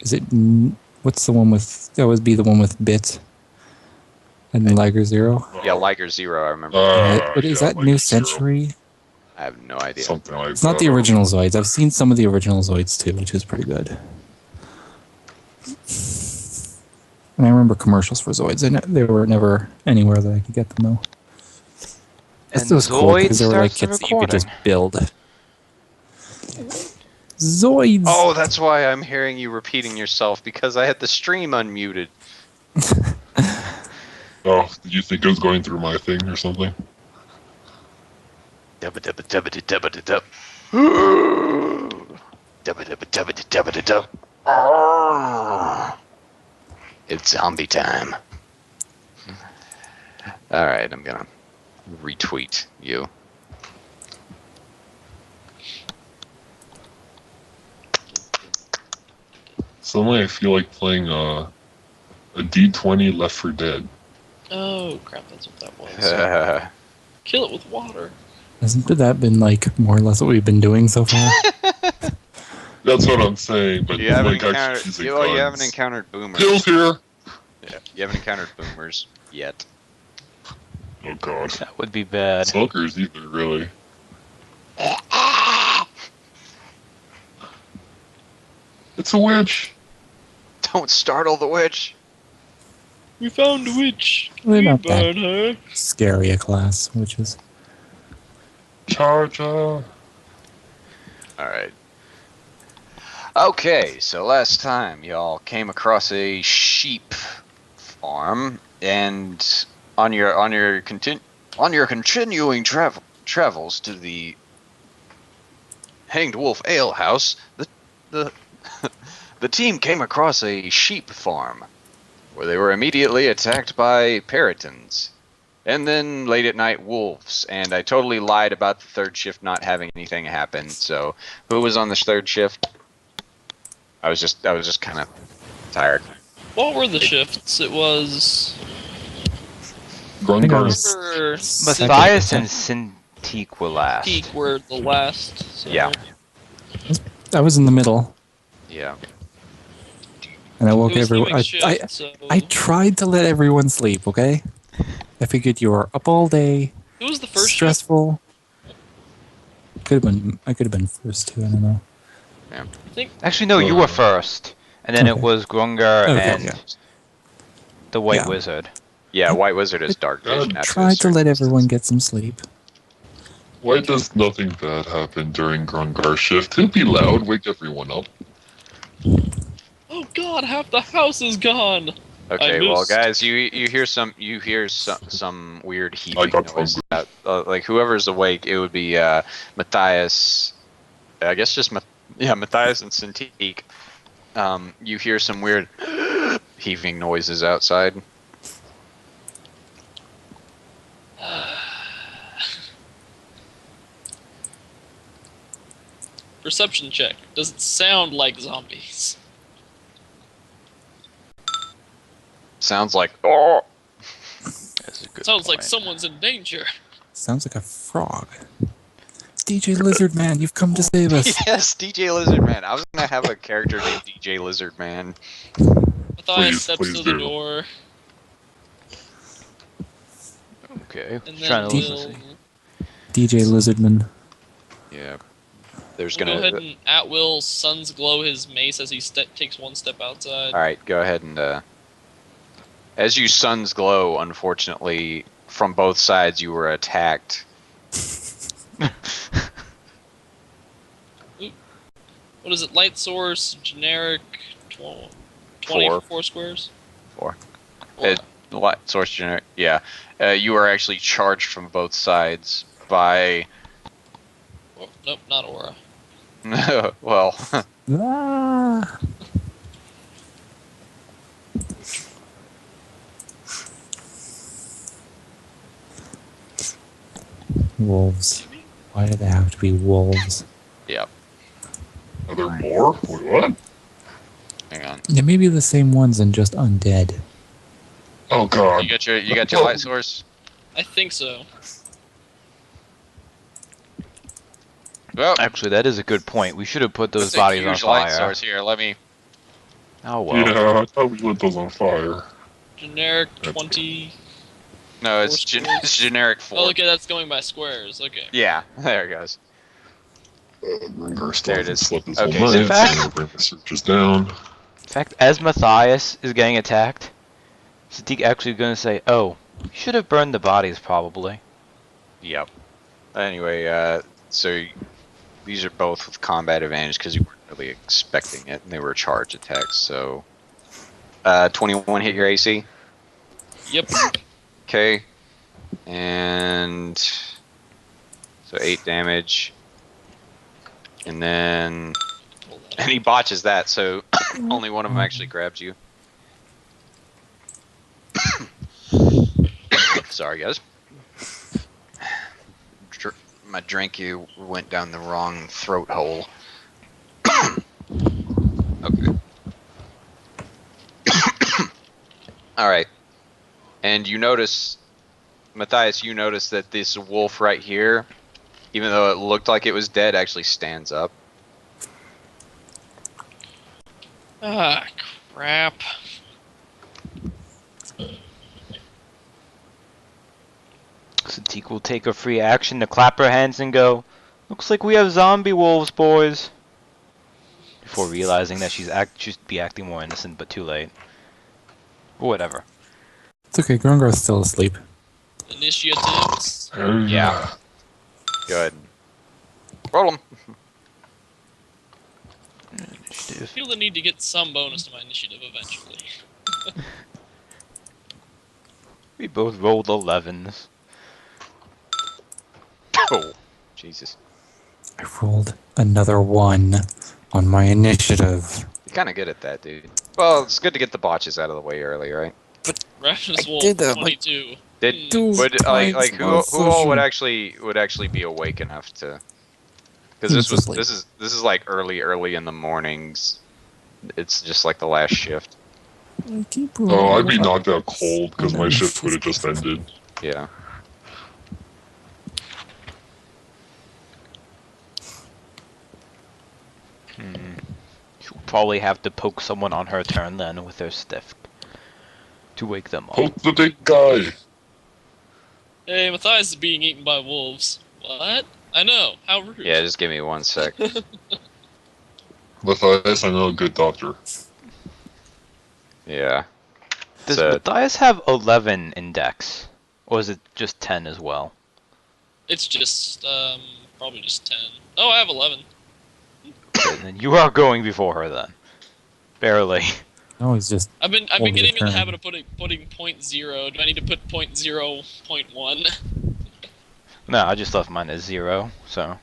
Is it? What's the one with? That would be the one with Bit and Liger Zero. Yeah, Liger Zero. I remember. But is that New Century? I have no idea. Something like It's not the original Zoids. I've seen some of the original Zoids too, which is pretty good. And I remember commercials for Zoids. They were never anywhere that I could get them though. And Those cool because Zoids they were like starts kits that you could just recording. build. Zoids! Oh, that's why I'm hearing you repeating yourself, because I had the stream unmuted. Oh, did you think it was going through my thing or something? Dubba dubba dubba dubba dubba dubba dubba dubba dubba dubba. It's zombie time. Alright, I'm gonna retweet you. Suddenly I feel like playing a D20 Left 4 Dead. Oh crap, that's what that was. Kill it with water. Hasn't that been like more or less what we've been doing so far? That's what I'm saying, but You haven't like encountered, actually using you guns. haven't encountered boomers. Pills here! Yeah, you haven't encountered boomers yet. Oh god. That would be bad. Smokers either, really. It's a witch! Don't startle the witch. We found a witch. They're We not burn that her. scary a class, which is Charger! Alright. Okay, so last time y'all came across a sheep farm, and on your continuing travels to the Hanged Wolf Ale House, the the team came across a sheep farm where they were immediately attacked by peritons. And then late at night, wolves. And I totally lied about the third shift not having anything happen. So, who was on this third shift? I was just kind of tired. What were the shifts? It was... I think I Grungar. was Remember Matthias and Cintiq were last. Peak were the last. So. Yeah. I was in the middle, Yeah. and I woke It was everyone. Limic's shift, so... I tried to let everyone sleep. Okay, I figured you were up all day, Who was the first shift? stressful. Could have been. I could have been first too. I don't know. I think Actually, no, you were first. And then it Okay. was Grungar Okay, and yeah. the White Yeah. Wizard. Yeah, White Wizard is dark vision. I after tried this to let certain everyone get some sleep. Why does nothing bad happen during Grungar shift? It'd be loud, wake everyone up. oh god, half the house is gone. Okay, I well, missed. guys, you hear some weird heaving got noise. Like whoever's awake, it would be Matthias. I guess just Matthias and Cintiq. You hear some weird heaving noises outside. Perception check. Does it sound like zombies? Sounds like oh. That's a good Sounds like point. someone's in danger. Sounds like a frog. DJ Lizard Man, you've come to save us. Yes, DJ Lizard Man. I was gonna have a character named DJ Lizard Man. Matthias Please, steps please to the do. door, Okay. and Trying then to we'll, listen DJ Lizardman. Yeah. There's we'll go gonna. ahead and at will suns glow his mace as he takes one step outside. All right, go ahead and. As you suns glow, unfortunately, from both sides you were attacked. What is it? Light source, generic, 20 Four. 4 squares? 4. Four. Light source generic. Yeah. You are actually charged from both sides by. Oh, nope, not aura. well, Ah. Wolves. Why do they have to be wolves? yeah. Are there more? Wait, what? Hang on. They may be the same ones and just undead. Oh god. You got your light source. I think so. Well, Actually, that is a good point. We should have put those it's a bodies on huge light fire. source here. Let me. Oh well. Yeah, I thought we lit those on fire. Generic That's 20. No, it's, Four squares. it's generic 4. Oh, okay, that's going by squares. Okay. Yeah, there it goes. Rengar still There it hasn't is. slept this Okay, whole so night, in fact- so bring the searches down. In fact, as Matthias is getting attacked, Sadiq actually going to say, "Oh, you should have burned the bodies, probably." Yep. Anyway, so these are both with combat advantage because you weren't really expecting it, and they were charge attacks. So, 21 hit your AC. Yep. Okay, and so 8 damage, and then and he botches that, so only one of them actually grabs you. Sorry, guys. My drink you went down the wrong throat hole. Okay. All right. And you notice, Matthias, you notice that this wolf right here, even though it looked like it was dead, actually stands up. Ah, crap. Sadiq will take a free action to clap her hands and go, "Looks like we have zombie wolves, boys." Before realizing that she's be acting more innocent, but too late. But whatever. It's okay, Grungar's still asleep. Initiatives. Yeah. Good. Roll them. I Initiative. feel the need to get some bonus to my initiative eventually. We both rolled 11s. Oh, Jesus. I rolled another 1 on my initiative. You're kind of good at that, dude. Well, it's good to get the botches out of the way early, right? Ravenous I Wolf, did that, but- 22. Did Dude, would like who points, all would social. actually be awake enough to? Because He was asleep. this is like early in the mornings. It's just like the last shift. I keep Oh, I'd be rolling. knocked out cold because my shift would have just ended. Yeah. She'll probably have to poke someone on her turn then with her stick to wake them up. Poke the big guy! Hey, Matthias is being eaten by wolves. What? I know. How rude. Yeah, just give me 1 sec. Matthias, I know a good doctor. Yeah. Does So- Matthias have 11 in dex? Or is it just 10 as well? It's just, probably just 10. Oh, I have 11. Okay, then you are going before her then. Barely. No, he's just I've been Over the getting in the turn. habit of putting .0. Do I need to put .0.1? No, I just left mine as 0, so.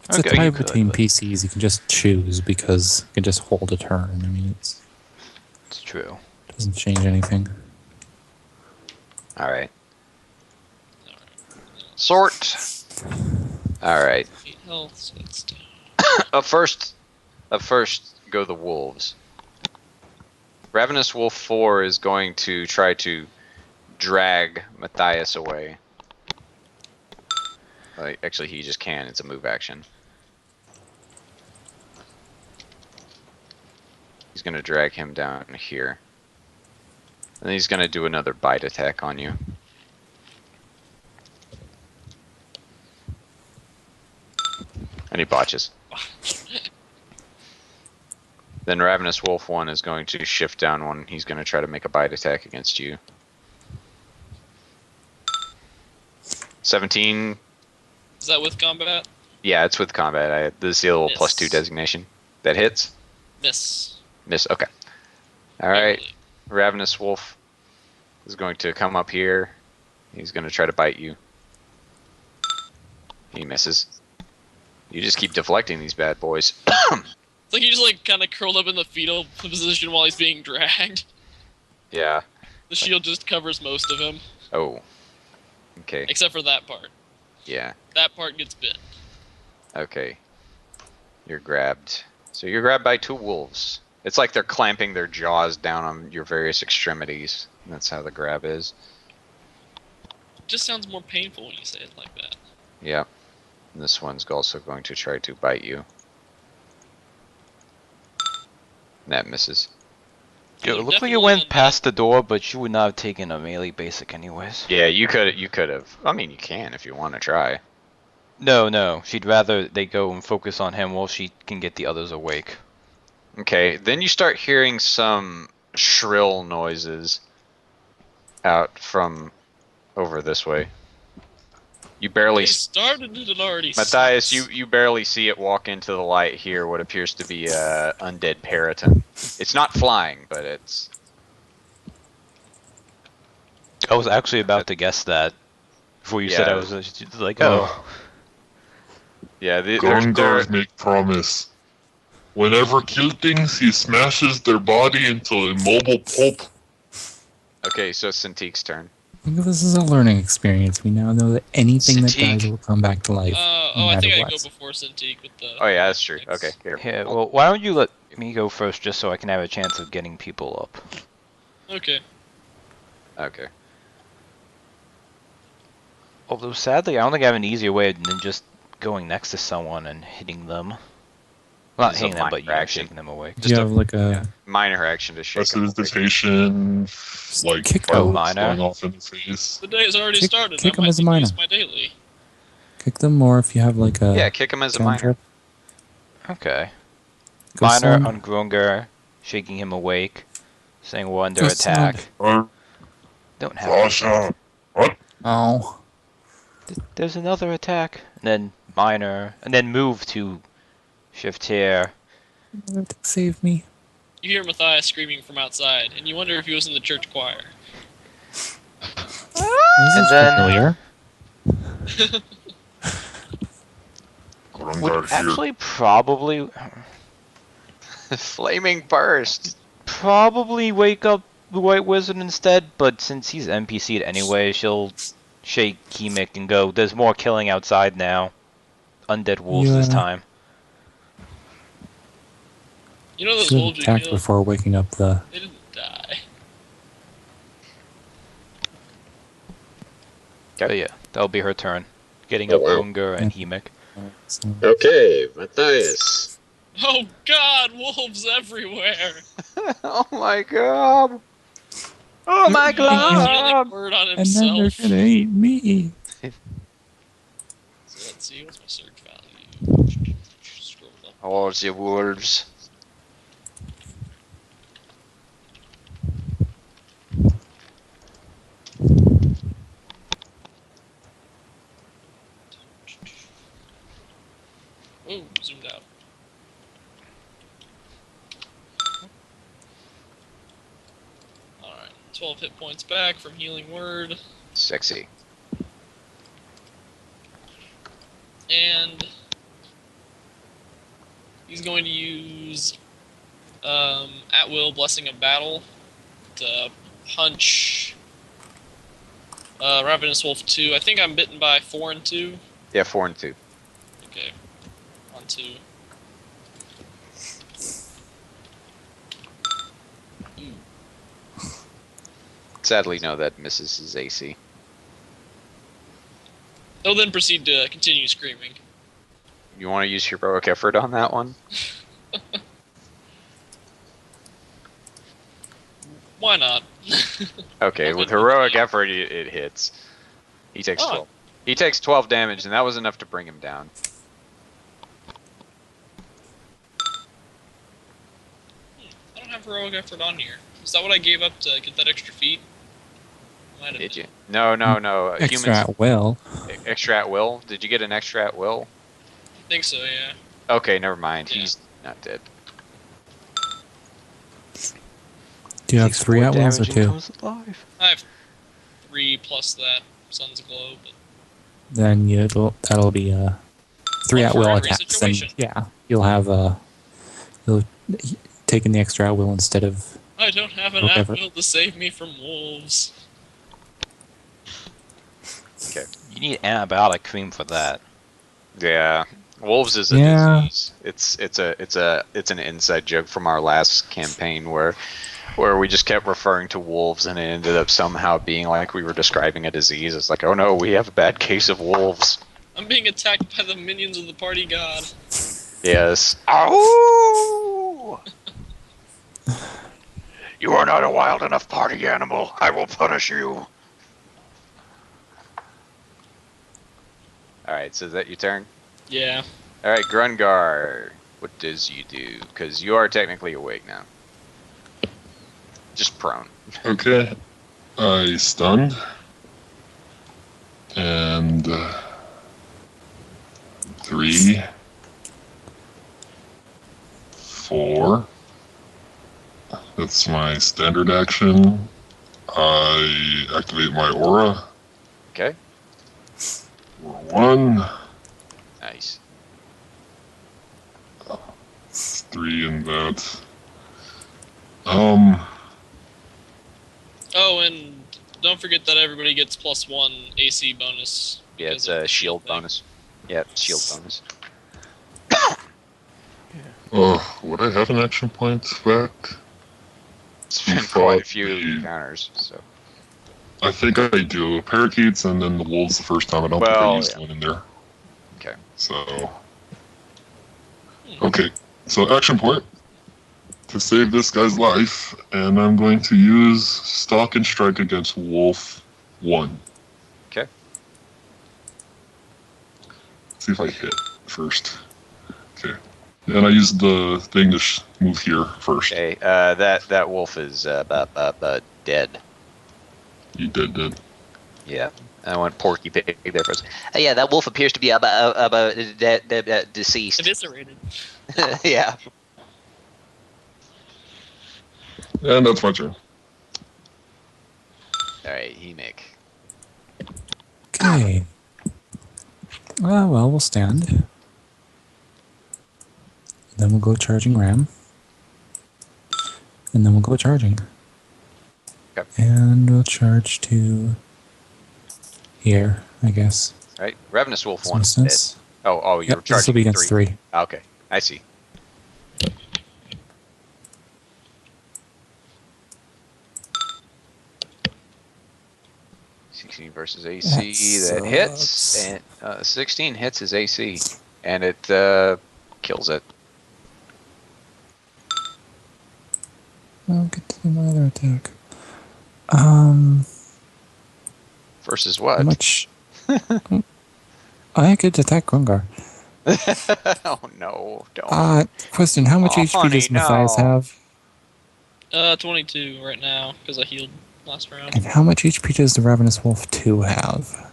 it's Okay, a tie you could, between but- PCs. You can just choose because you can just hold a turn. I mean, It's true. it doesn't change anything. All right. Sort. All right. 8 health, so that's down. Up first go the wolves. Ravenous Wolf 4 is going to try to drag Matthias away. Actually, he just can. It's a move action. He's going to drag him down here. And he's going to do another bite attack on you. And he botches. Then Ravenous Wolf 1 is going to shift down 1. He's going to try to make a bite attack against you. 17. Is that with combat? Yeah, it's with combat. This is the little Miss. +2 designation. That hits? Miss. Miss. Okay. Alright. Barely. Ravenous Wolf is going to come up here. He's going to try to bite you. He misses. You just keep deflecting these bad boys. It's like he just like kind of curled up in the fetal position while he's being dragged. Yeah. The shield just covers most of him, Oh. Okay. except for that part. Yeah. That part gets bit. Okay. You're grabbed. So you're grabbed by 2 wolves. It's like they're clamping their jaws down on your various extremities. That's how the grab is. It just sounds more painful when you say it like that. Yeah. And this one's also going to try to bite you. That misses. It looked like Definitely it went undead. past the door, but you would not have taken a melee basic anyways. Yeah, you could have. I mean, you can if you want to try. No. She'd rather they go and focus on him while she can get the others awake. Okay, then you start hearing some shrill noises out from over this way. You barely, They started it and already Matthias, sucks. you barely see it walk into the light here. What appears to be a undead Periton. It's not flying, but it's. I was actually about to guess that before you said I Yeah. was just like, oh. Yeah, they're Grongars make promise. Whenever kill things, he smashes their body into immobile pulp. okay. So it's Cintique's turn. This is a learning experience. We now know that anything that dies Cintiq. will come back to life. no I matter think I what. go before Cintiq with the. Oh yeah, that's true. Thanks. Okay, here. Yeah, well, why don't you let me go first just so I can have a chance of getting people up? Okay. Okay. Although, sadly, I don't think I have an easier way than just going next to someone and hitting them. Well, not It's a hitting them, but minor action. shaking them awake. Do you have like a Yeah. Minor action to shake him awake. Prestidigitation, like kick fireworks minor. going off in the face. The day has already Kick- started. kick I 'em might as a need to minor. use my daily. kick them, or if you have like a Yeah, kick him as a minor. cantrip, Okay. go Minor slam. on Grungar, shaking him awake, saying we're under Go slam. attack. Or Don't have. Sasha. What? Oh, There's another attack. And then minor, and then move to shift here. save me. You hear Matthias screaming from outside, and you wonder if he was in the church choir. This And is then- familiar. Grongar Would here. actually probably Flaming burst. wake up the White Wizard instead, but since he's NPC'd anyway, she'll shake Keemic and go, there's more killing outside now. Undead wolves this Yeah. time. You know those Should have wolves you attacked killed? before waking up the. They didn't die. But yeah, that'll be her turn. Getting Oh, up wow. Ungar and Heemic. Okay, Matthias. Oh God, wolves everywhere! Oh my god. Oh my He's yelling god. word on And then they're himself. gonna eat me. So let's see, what's my search value? Scroll up. Oh, the wolves. Ooh, zoomed out. Alright, 12 hit points back from Healing Word. Sexy. And he's going to use at will Blessing of Battle to punch Ravenous Wolf 2. I think I'm bitten by 4 and 2. Yeah, 4 and 2. Okay. On 2. Sadly, no, that misses his AC. He'll then proceed to continue screaming. You want to use heroic effort on that one? Why not? Okay, with heroic effort, it hits. He takes Oh. 12. He takes 12 damage, and that was enough to bring him down. I don't have heroic effort on here. Is that what I gave up to get that extra feat? Might have Did been. you? No. Extra Humans, at will. extra at will. Did you get an extra at will? I think so, yeah. Okay, never mind. Yeah. He's not dead. Do you have Takes 3 more at wills or damage and 2? comes alive. I have 3 plus that Sun's Glow, but Then that'll be 3 One at for will every attacks. Then situation. yeah, you'll have you'll taken the extra at will instead of. I don't have an Whatever. at will to save me from wolves. You need antibiotic cream for that. Yeah, wolves is a Yeah. disease. It's an inside joke from our last campaign where we just kept referring to wolves, and it ended up somehow being like we were describing a disease. It's like, oh no, we have a bad case of wolves. I'm being attacked by the minions of the party god. Yes. Oh! You are not a wild enough party animal. I will punish you. Alright, so is that your turn? Yeah. Alright, Grungar. What does you do? Because you are technically awake now. Just prone. Okay. I stunned. And 3, 4. That's my standard action. I activate my aura. Okay. For 1, Nice. 3 in that. Oh, and don't forget that everybody gets +1 AC bonus. Yeah, it's because of a the shield thing. bonus. Yeah, shield bonus. Would I have an action point back? It's You been quite a fought few the- encounters, so. I think I do. Parakeets and then the wolves the first time. I don't think I Well, used yeah. one in there. Okay. So. Okay. So action point to save this guy's life, and I'm going to use Stalk and Strike against Wolf 1. Okay. See if I hit first. Okay. And I use the thing to move here first. Okay, that wolf is dead. You did. Yeah. I went Porky Pig there first. Yeah, that wolf appears to be deceased. Eviscerated. Yeah. And that's my turn. Alright, He-Mick. Okay. Well, we'll stand. Then we'll go charging ram. And then we'll go charging. Okay. And we'll charge to here, I guess. Alright, Ravenous Wolf Does 1 make is dead. sense? Oh, you're Yep, this will charging be against 3. Okay, I see. Versus AC that hits, sucks. and 16 hits his AC, and it kills it. I'll get to do my other attack. Versus How what? much? I could attack Grungar. Oh no! Don't. Question: how much Oh, HP does honey, Matthias no. have? 22 right now because I healed last round. And how much HP does the Ravenous Wolf 2 have?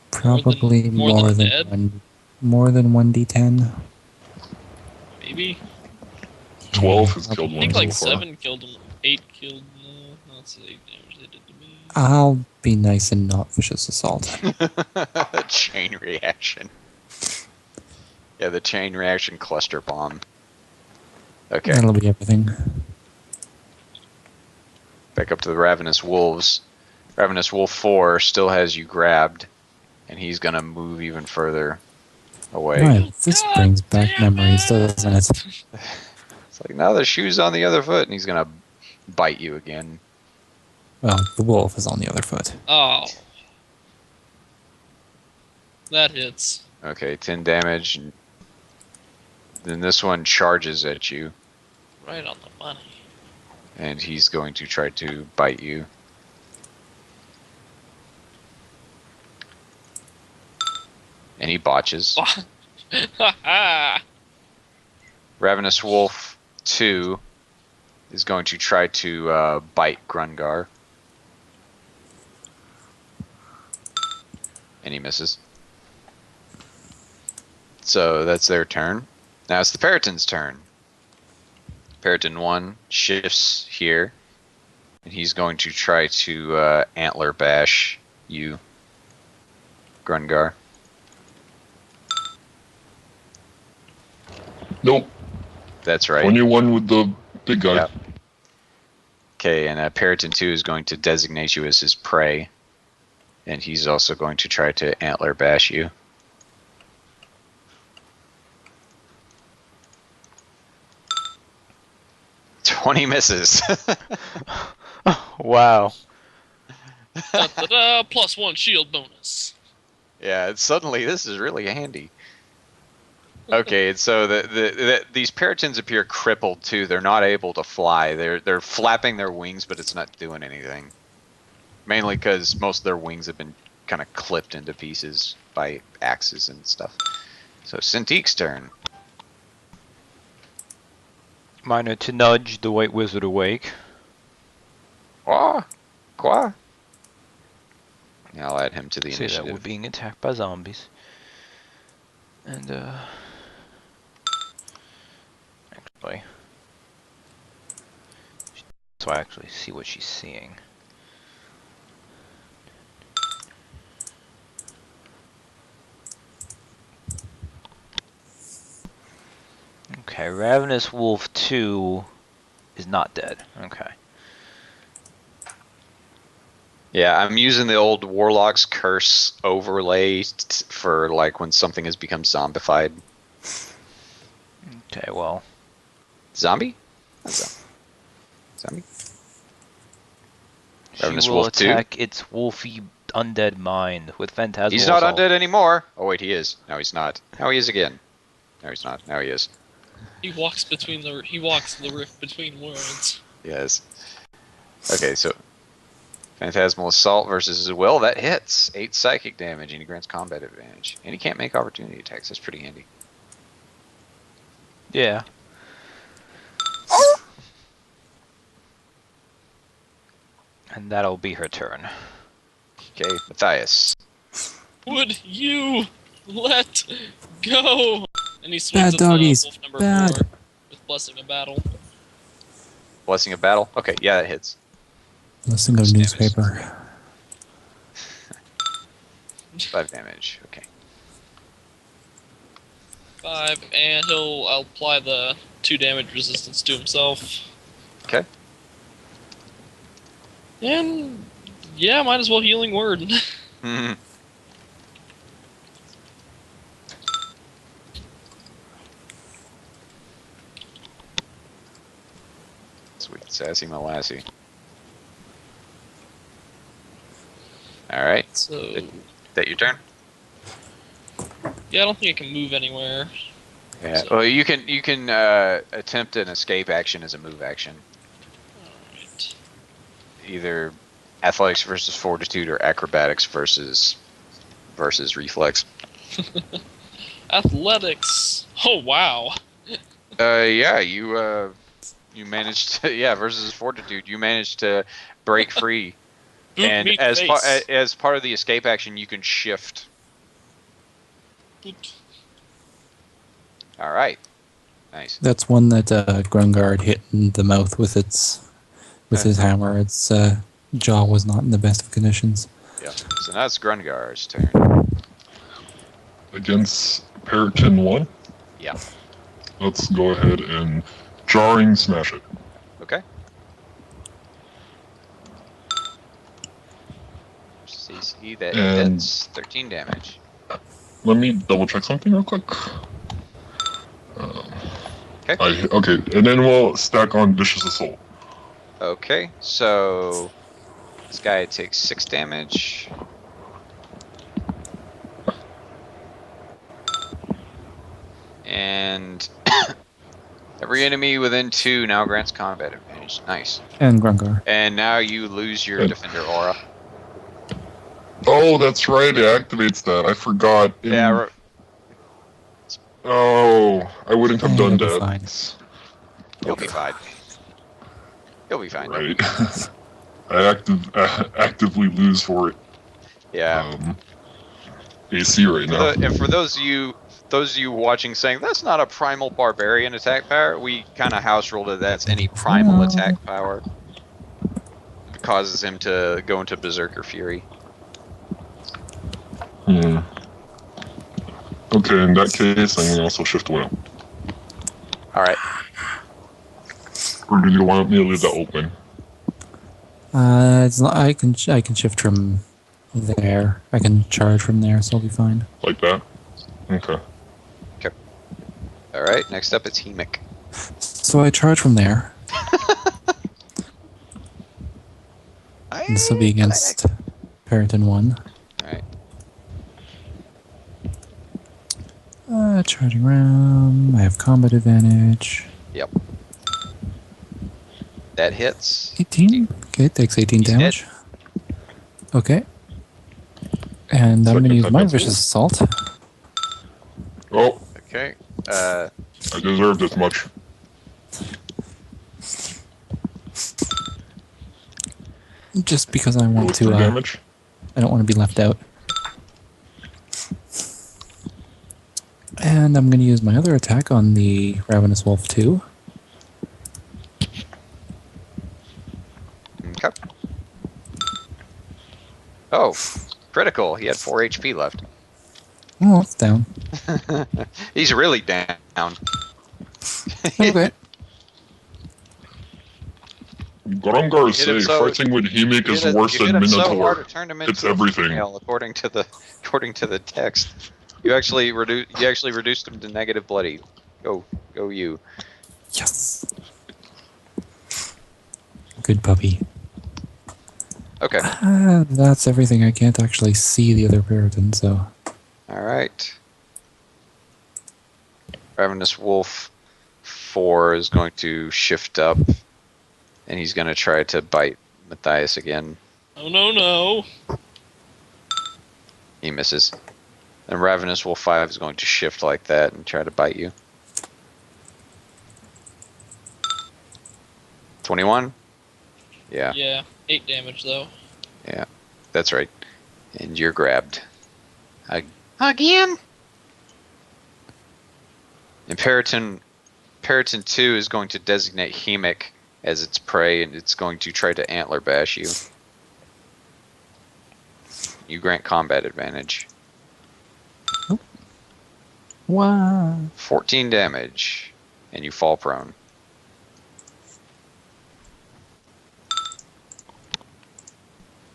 Probably more than dead? more than 1d10. Maybe. 12 has killed I one think so like far. 7 killed him. 8 killed. That's 8 damage they did to me. I'll be nice and not vicious assault. Chain reaction. Yeah, the chain reaction cluster bomb. Okay, That'll be everything. back up to the Ravenous Wolves. Ravenous Wolf 4 still has you grabbed, and he's gonna move even further away. Right, this God brings back damn memories, it. doesn't it? It's like, now the shoe's on the other foot, and he's gonna bite you again. Well, the wolf is on the other foot. Oh. That hits. Okay, 10 damage. And then this one charges at you, Right on the money. and he's going to try to bite you. And he botches. Haha. Ravenous Wolf 2 is going to try to bite Grungar. And he misses. So that's their turn. Now it's the Periton's turn. Periton 1 shifts here. And he's going to try to antler bash you, Grungar. Nope. That's right. 21 with the big guy. Yep. Okay, and Periton 2 is going to designate you as his prey. And he's also going to try to antler bash you. "20 misses." Wow. Da-da-da, +1 shield bonus. Yeah, suddenly this is really handy. Okay, and so these peritons appear crippled too. They're not able to fly. They're flapping their wings, but it's not doing anything. Mainly because most of their wings have been kind of clipped into pieces by axes and stuff. So Cintique's turn. Minor to nudge the white wizard awake. Qua, qua. Yeah, I'll add him to the Say that initiative. we're being attacked by zombies. And actually, so I actually see what she's seeing. Okay, Ravenous Wolf 2 is not dead. Okay. Yeah, I'm using the old Warlock's Curse overlay for like when something has become zombified. Okay, well. Zombie? Not zombie. Ravenous She will Wolf 2? attack its wolfy undead mind with Phantasmal He's not Assault. undead anymore. Oh wait, he is. No, he's not. Now he is again. No, he's not. Now he is. He walks the rift between worlds. Yes. Okay, so Phantasmal Assault versus his will, that hits. 8 psychic damage, and he grants combat advantage. And he can't make opportunity attacks. That's pretty handy. Yeah. And that'll be her turn. Okay, Matthias. Would you let go? And he swings Bad at the doggies. wolf number Bad. 4 with Blessing of Battle. Blessing of Battle? Okay, yeah, that hits. Blessing of newspaper. 5 damage. Okay. 5, and I'll apply the 2 damage resistance to himself. Okay. And yeah, might as well healing word. Hmm. Sweet sassy Molassie. Alright. So That your turn? yeah, I don't think I can move anywhere. Yeah. So- Well, you can attempt an escape action as a move action. Alright. Either athletics versus fortitude or acrobatics versus reflex. Athletics. Oh wow. Yeah, you managed to versus fortitude. You managed to break free, Boot and me as face. part of the escape action, you can shift. Boot. All right, nice. That's one that Grungard hit in the mouth with his hammer. Its jaw was not in the best of conditions. Yeah. So now it's Grungar's turn. Against Periton 1? Yeah. Let's go ahead and jarring smash it. Okay. CC that's 13 damage. Let me double check something real quick. Okay. Okay, and then we'll stack on Vicious Assault. Okay, so this guy takes 6 damage. And every enemy within 2 now grants combat advantage. Nice. And Grungar. And now you lose your Good. defender aura. Oh, that's right, it activates that. I forgot. Oh, I wouldn't have done You'll be that. fine. You'll be fine. You'll be fine. Right. I actively lose for it. Yeah. AC right now. And for those of you watching saying that's not a primal barbarian attack power, we kind of house ruled it. That's any primal attack power. It causes him to go into Berserker Fury. Okay, in that case, I'm gonna also shift will. All right. Or do you want me to leave that open? It's not. I can shift from there. I can charge from there, so I'll be fine. Like that? Okay. All right. Next up, it's Hemic. So I charge from there. This will be against Periton 1. All right. Charging round. I have combat advantage. Yep. That hits. 18. Okay, takes 18 He's damage. Okay. And I'm going to Second use time my that's vicious assault. Oh, Okay. I deserved as much. Just because I Go want with to. 3 damage. I don't want to be left out. And I'm going to use my other attack on the Ravenous Wolf too. Okay. Oh, critical. He had 4 HP left. Oh, it's down. He's really down. Okay. Grumgar You hit him say so- fighting with Hemik You is hit worse you hit than him so hard Minotaur. it turned him It's into a everything. female, according to the text. You actually reduced him to negative bloody. Go you. Yes. Good puppy. Okay. That's everything. I can't actually see the other Periton, so. All right. Ravenous Wolf 4 is going to shift up, and he's going to try to bite Matthias again. Oh no. He misses. And Ravenous Wolf 5 is going to shift like that and try to bite you. 21? Yeah, Yeah, 8 damage though. that's right. And you're grabbed. Again? And Periton 2 is going to designate Hemik as its prey, and it's going to try to antler bash you. You grant combat advantage. Wow. 14 damage, and you fall prone.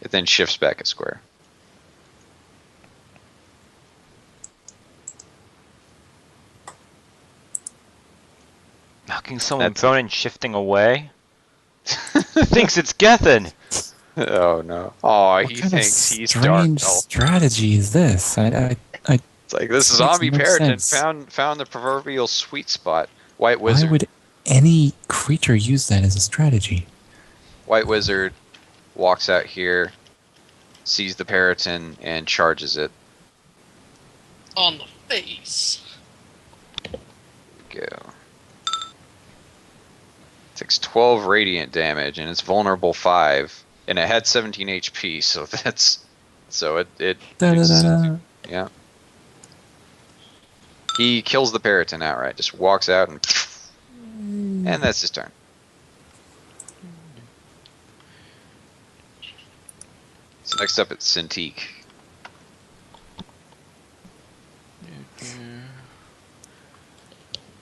It then shifts back a square. Knocking someone That's- prone and shifting away? Thinks it's Gethin! Oh no! Oh, What he kind thinks of he's dark. strange elf. strategy is this? It's like this Makes zombie no Periton sense. found the proverbial sweet spot. White Why wizard. would any creature use that as a strategy? White wizard walks out here, sees the Periton, and charges it. On the face. Go. Takes 12 radiant damage, and it's vulnerable 5, and it had 17 HP. So it Da, da, da, da. yeah. He kills the Periton outright. Just walks out and that's his turn. So next up it's Cintiq.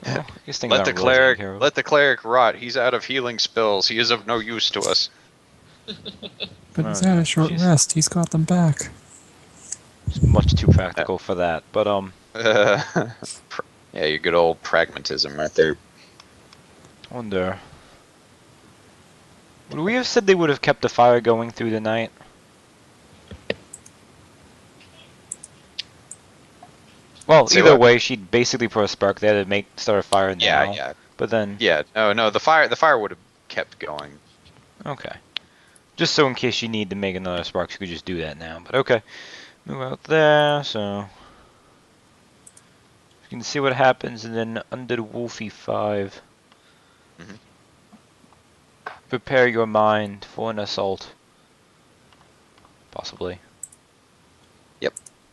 Oh, I guess things Let the aren't rosy cleric here. let the cleric rot. He's out of healing spells. He is of no use to us. But he's Oh, had a short jeez. rest. He's got them back. It's much too practical for that. But Yeah, your good old pragmatism right there. I wonder. Would we have said they would have kept the fire going through the night? Well, Say either what? way, she'd basically put a spark there to start a fire now. Yeah. But then, Yeah, no, the fire would have kept going. okay. Just so in case you need to make another spark, you could just do that now. But okay, move out there. So you can see what happens, and then under the Wolfie 5, Mhm. prepare your mind for an assault. Possibly.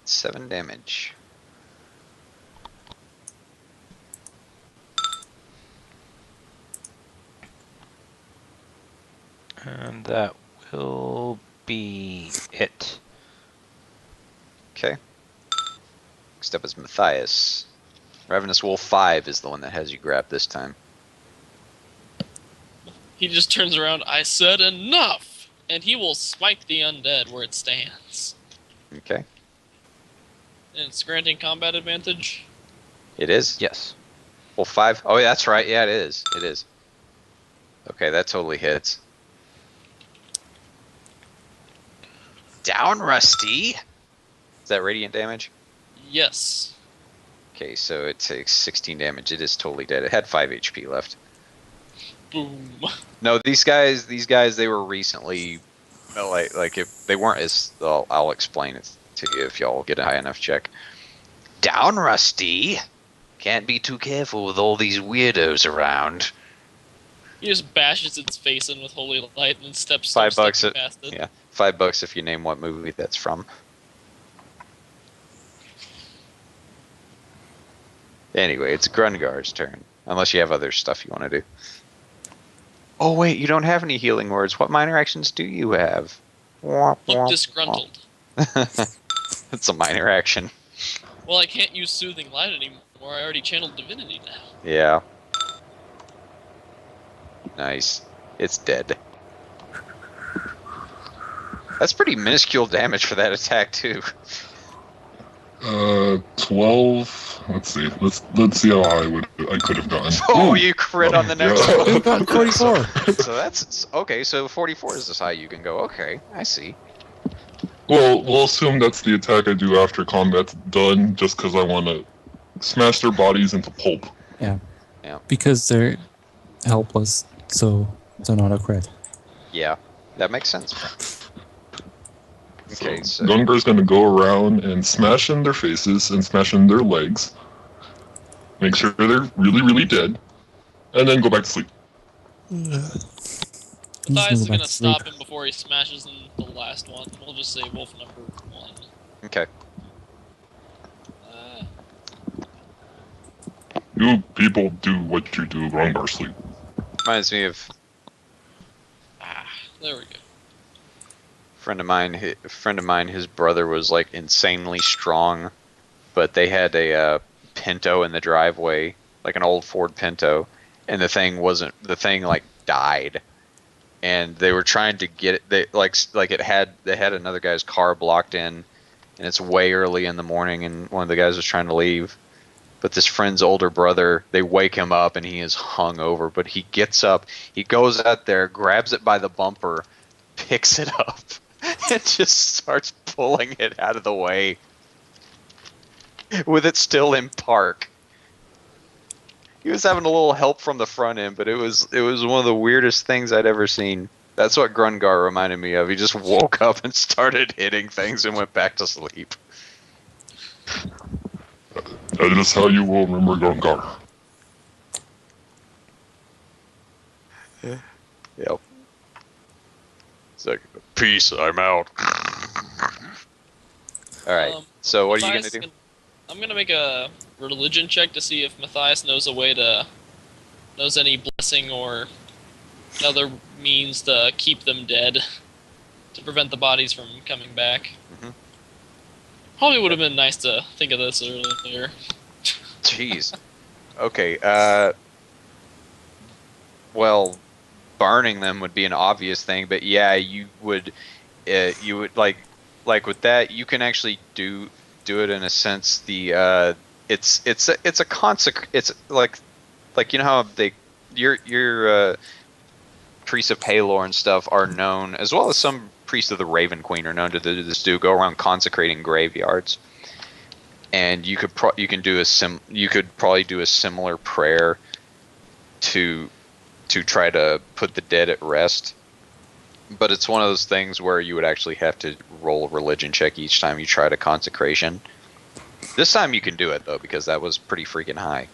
7 damage. And that will be it. Okay. Next up is Matthias. Ravenous Wolf 5 is the one that has you grabbed this time. He just turns around, I said enough! And he will smite the undead where it stands. Okay. And it's granting combat advantage. It is? Yes. Wolf 5? Oh, yeah, that's right. Yeah, it is. It is. Okay, that totally hits. Down, Rusty! Is that radiant damage? Yes. Okay, so it takes 16 damage. It is totally dead. It had 5 HP left. Boom. No, these guys, they were recently, like if they weren't as, I'll explain it to you if y'all get a high enough check. Down, Rusty. Can't be too careful with all these weirdos around. He just bashes its face in with holy light and steps $5 past it. Yeah, $5 if you name what movie that's from. Anyway, it's Grungar's turn. Unless you have other stuff you want to do. Oh wait, you don't have any healing words. What minor actions do you have? Look disgruntled. It's a minor action. Well, I can't use Soothing Light anymore. I already channeled Divinity now. Yeah. Nice. It's dead. That's pretty minuscule damage for that attack too. 12. Let's see. Let's see how high I could have gotten. Oh, Ooh. you crit on the next Yeah. one. You got 44. So that's okay. So 44 is as high you can go. Okay, I see. Well, we'll assume that's the attack I do after combat's done, just because I want to smash their bodies into pulp. Because they're helpless, so not a crit. Yeah, that makes sense. Okay, so Gungar's going to go around and smash in their faces and smash in their legs. Make sure they're really, really dead. And then go back to sleep. Matthias is gonna stop him before he smashes in the last one. We'll just say wolf number 1. okay. You people do what you do, Gungar sleep. Reminds me of There we go. a friend of mine. His brother was like insanely strong, but they had a Pinto in the driveway, like an old Ford Pinto, and the thing like died, and they were trying to get it. They had another guy's car blocked in, and it's way early in the morning, and one of the guys was trying to leave. But this friend's older brother, they wake him up and he is hungover. But he gets up, he goes out there, grabs it by the bumper, picks it up, and just starts pulling it out of the way with it still in park. He was having a little help from the front end, but it was one of the weirdest things I'd ever seen. That's what Grungar reminded me of. He just woke up and started hitting things and went back to sleep. That is how you will remember Gungar. Yep. It's like, peace, I'm out. Alright, so what are you Matthias going to do? I'm gonna make a religion check to see if Matthias knows any blessing or other means to keep them dead, to prevent the bodies from coming back. Mhm. Probably would have been nice to think of this earlier. Jeez. Okay, well, burning them would be an obvious thing, but yeah, you would like with that, you can actually do it in a sense. It's like you know how your priests of Palor and stuff are known, as well as some priests of the Raven Queen are known to do this. Go around consecrating graveyards, and you could probably do a similar prayer to try to put the dead at rest. But it's one of those things where you would actually have to roll a religion check each time you tried a consecration. This time you can do it though, because that was pretty freaking high.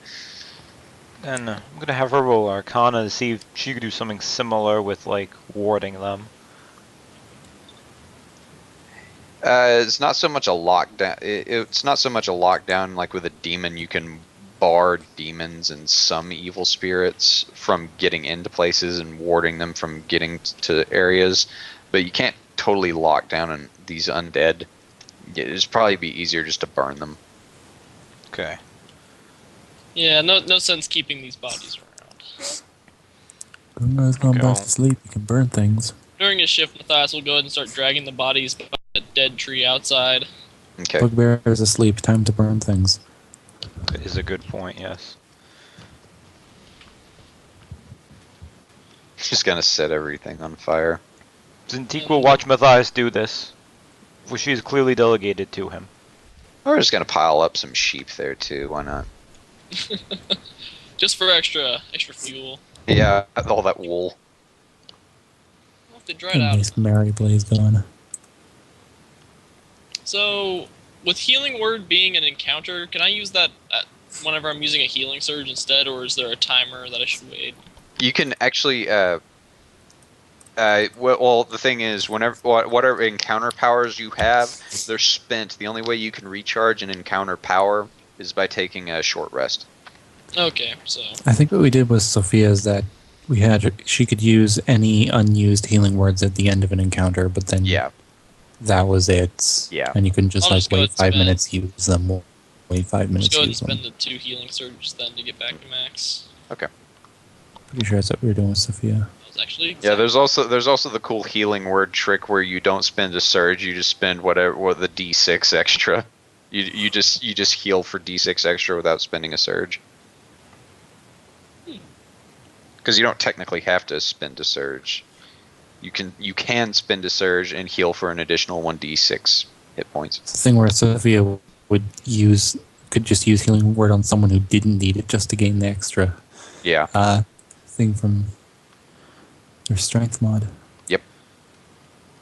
And I'm gonna have her roll Arcana to see if she could do something similar with like warding them. It's not so much a lockdown. It's not so much a lockdown like with a demon. You can bar demons and some evil spirits from getting into places and warding them from getting to areas, but you can't totally lock down on these undead. It'd probably be easier just to burn them. Okay. Yeah, no sense keeping these bodies around. Gungar's gone Okay. back to sleep. You can burn things. During his shift, Matthias will go ahead and start dragging the bodies by the dead tree outside. Okay. Bugbear is asleep. Time to burn things. That is a good point, yes. Just gonna set everything on fire. Zintique will watch Matthias do this, for she is clearly delegated to him. We're just gonna pile up some sheep there too. Why not? Just for extra fuel. Yeah, all that wool. Well, if they dried A out. nice merry blaze going. So, with healing word being an encounter, can I use that whenever I'm using a healing surge instead, or is there a timer that I should wait? You can actually. Well, the thing is, whatever encounter powers you have, they're spent. The only way you can recharge an encounter power is by taking a short rest. Okay, so I think what we did with Sophia is that she could use any unused healing words at the end of an encounter, but then Yeah. that was it. Yeah. And you can just I'll like just go wait ahead and 5 spend- minutes, use them. Wait 5 just minutes, go ahead and use them. spend the 2 healing surges then to get back to max. Pretty sure that's what we were doing with Sophia. That was actually Yeah, there's also the cool healing word trick where you don't spend a surge, you just spend what the D6 extra. You just heal for D6 extra without spending a surge. Because you don't technically have to spend a surge. You can spend a surge and heal for an additional 1d6 hit points. It's the thing where Sophia could just use healing word on someone who didn't need it just to gain the extra Yeah. thing from their strength mod. Yep.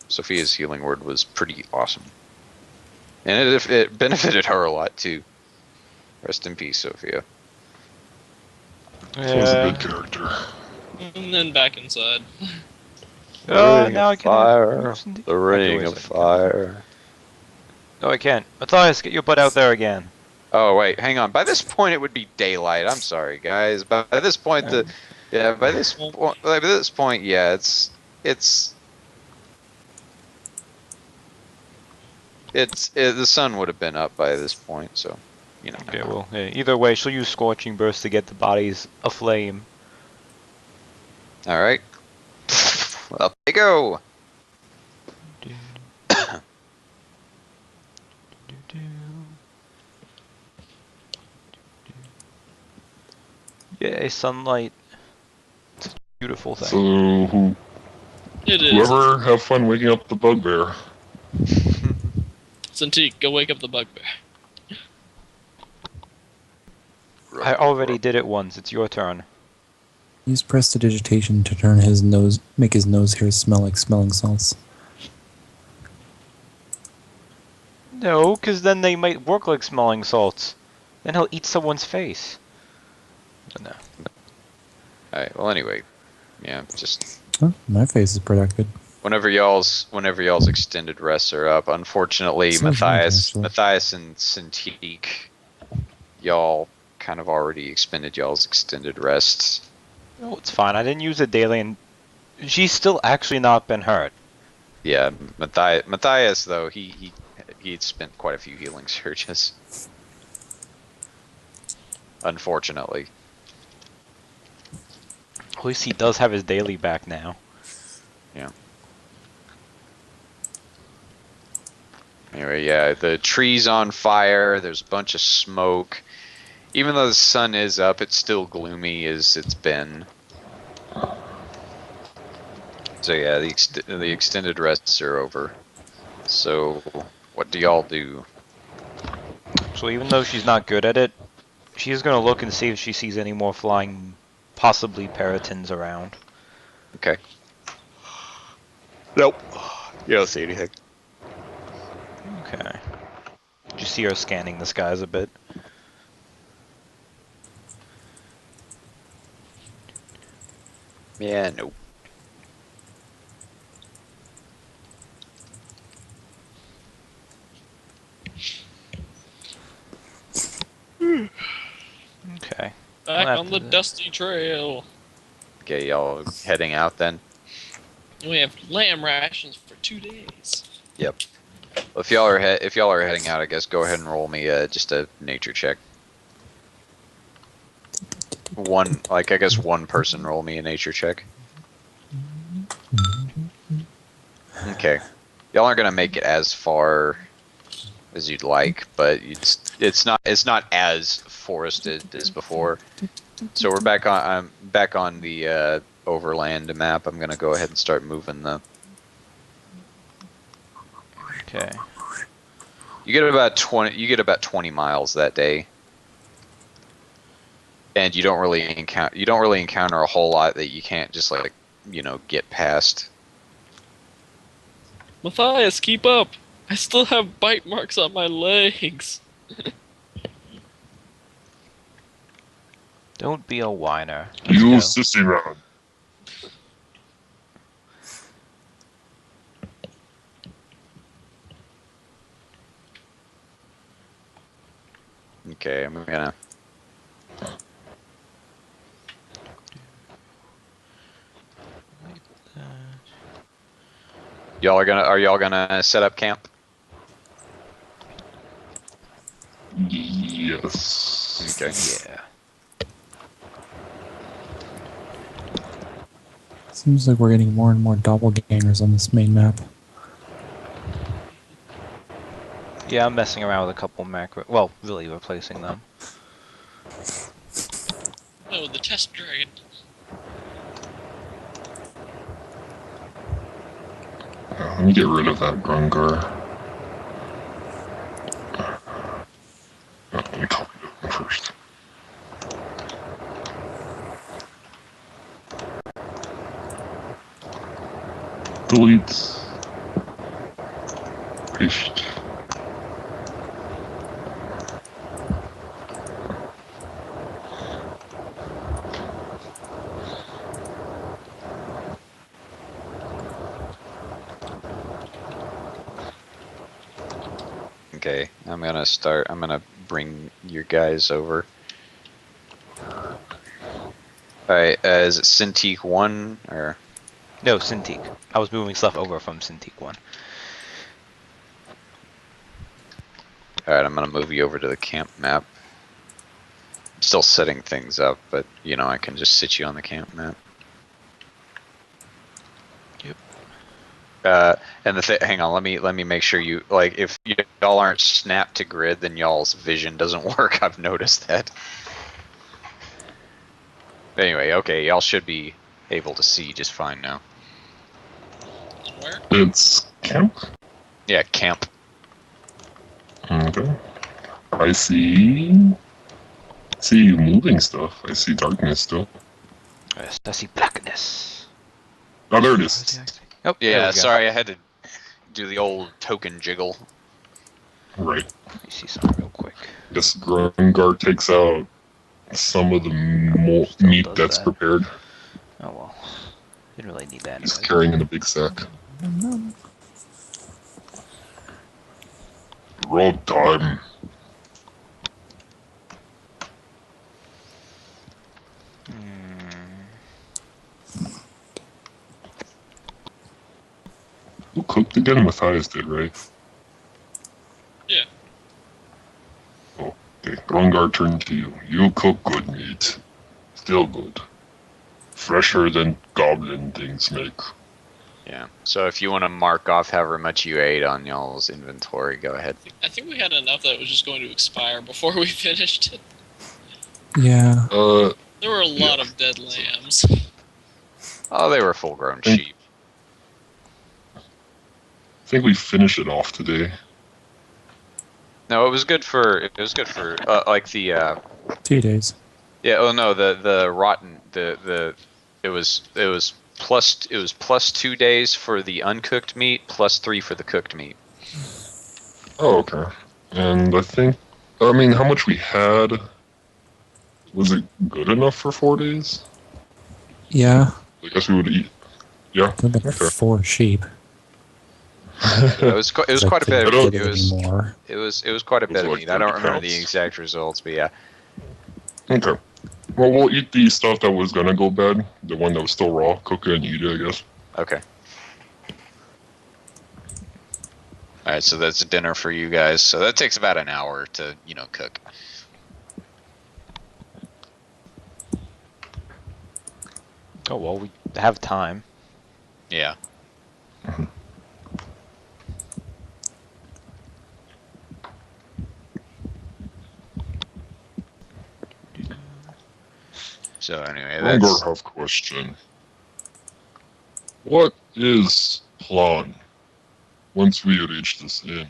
Sophia's healing word was pretty awesome. And it benefited her a lot too. Rest in peace, Sophia. She was a good character. And then back inside. Oh, now I can. Fire. The ring of fire. No, I can't. Matthias, get your butt out there again. Oh wait, hang on. By this point, it would be daylight. I'm sorry, guys. By this point, the sun would have been up by this point. So, you know. Okay, well, either way, she'll use Scorching Burst to get the bodies aflame. All right. Up they go. Yay, sunlight. It's a beautiful thing. So It is. whoever have fun waking up the bugbear. Cintiq, go wake up the bugbear. I already did it once. It's your turn. Use prestidigitation to make his nose hairs smell like smelling salts. No, because then they might work like smelling salts. Then he'll eat someone's face. But no. Alright, well anyway. Yeah, just Oh, my face is protected. whenever y'all's extended rests are up, unfortunately Sounds nice, Matthias and Cintiq, y'all kind of already expended y'all's extended rests. No, it's fine. I didn't use it daily, and she's still actually not been hurt. Yeah, Matthias though, he'd spent quite a few healing surges. Unfortunately. At least he does have his daily back now. Yeah. Anyway, yeah, the tree's on fire, there's a bunch of smoke. Even though the sun is up, it's still gloomy as it's been. So yeah, the extended rests are over. So, what do y'all do? So even though she's not good at it, she's gonna look and see if she sees any more flying, possibly peritons around. Okay. Nope. You don't see anything. Okay. You see her scanning the skies a bit. Yeah, nope. Okay. Back Well, on the after dusty trail. Okay, y'all heading out then? We have lamb rations for 2 days. Yep. Well, if y'all are heading out, I guess go ahead and roll me just a nature check. I guess one person roll me a nature check. Okay. Y'all aren't gonna make it as far as you'd like, but it's not as forested as before. So we're back on. I'm back on the overland map. I'm gonna go ahead and start moving the. Okay. You get about 20. You get about 20 miles that day, and you don't really encounter a whole lot that you can't just like get past. Matthias, keep up! I still have bite marks on my legs. Don't be a whiner. Let's You go. sissy round. Okay, I'm gonna. Are y'all gonna set up camp? Yes. Okay. Yeah. Seems like we're getting more and more doppelgangers on this main map. Yeah, I'm messing around with a couple macro. Well, really replacing them. Oh, the test dragon. Let me get rid of that Grungar. Let me copy that one first. Delete. Paste. Okay, I'm gonna bring your guys over. Alright, is it Cintiq 1 or? No, Cintiq. I was moving stuff over from Cintiq 1. Alright, I'm gonna move you over to the camp map. I'm still setting things up, but I can just sit you on the camp map. Yep. And hang on, let me make sure if y'all aren't snapped to grid, then y'all's vision doesn't work. I've noticed that. Anyway, okay, y'all should be able to see just fine now. Where? It's camp. Yeah, camp. Okay. I see moving stuff. I see darkness still. Yes, I see blackness. Oh, there it is. Oh, there Yeah, we go. sorry, I had to do the old token jiggle. Right. Let me see something real quick. Guess Grungar takes out some of the Still meat does that's that. prepared. Oh well. Didn't really need that He's anyway. carrying in a big sack. Rob time. Who cooked again? Matthias did, right? Yeah. Oh, okay. Grungar turned to you. You cook good meat. Still good. Fresher than goblin things make. Yeah. So if you want to mark off however much you ate on y'all's inventory, go ahead. I think we had enough that was just going to expire before we finished it. Yeah. There were a lot of dead lambs. Oh, they were full-grown sheep. I think we finish it off today. No, it was good for like the 2 days. yeah. Oh no, the rotten it was plus 2 days for the uncooked meat, plus 3 for the cooked meat. Oh, okay. And I mean, how much we had, was it good enough for 4 days? Yeah. I guess we would eat. Yeah. Look at Okay. 4 sheep. It was quite a bit. Couldn't of- get any more. It was quite a Was bit it of like meat. I don't 30 remember the pounds? exact results, but yeah. Okay. Well, we'll eat the stuff that was gonna go bad. The one that was still raw. Cook it and eat it, I guess. Okay. All right, so that's dinner for you guys. So that takes about an hour to cook. Oh well, we have time. Yeah. So anyway, Grungar that's have question. What is plan once we reach this inn?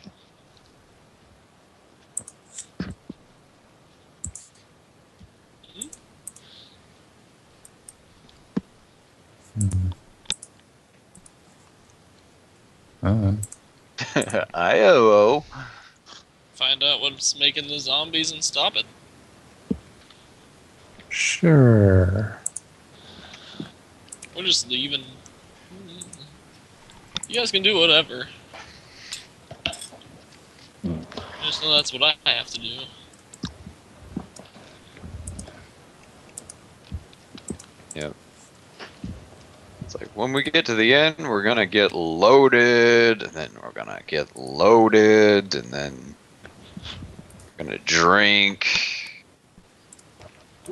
Uh, IOO. Find out what's making the zombies and stop it. sure. We're just leaving. You guys can do whatever. I just know that's what I have to do. Yep. It's like when we get to the end, we're gonna get loaded, and then we're gonna get loaded, and then we're gonna drink.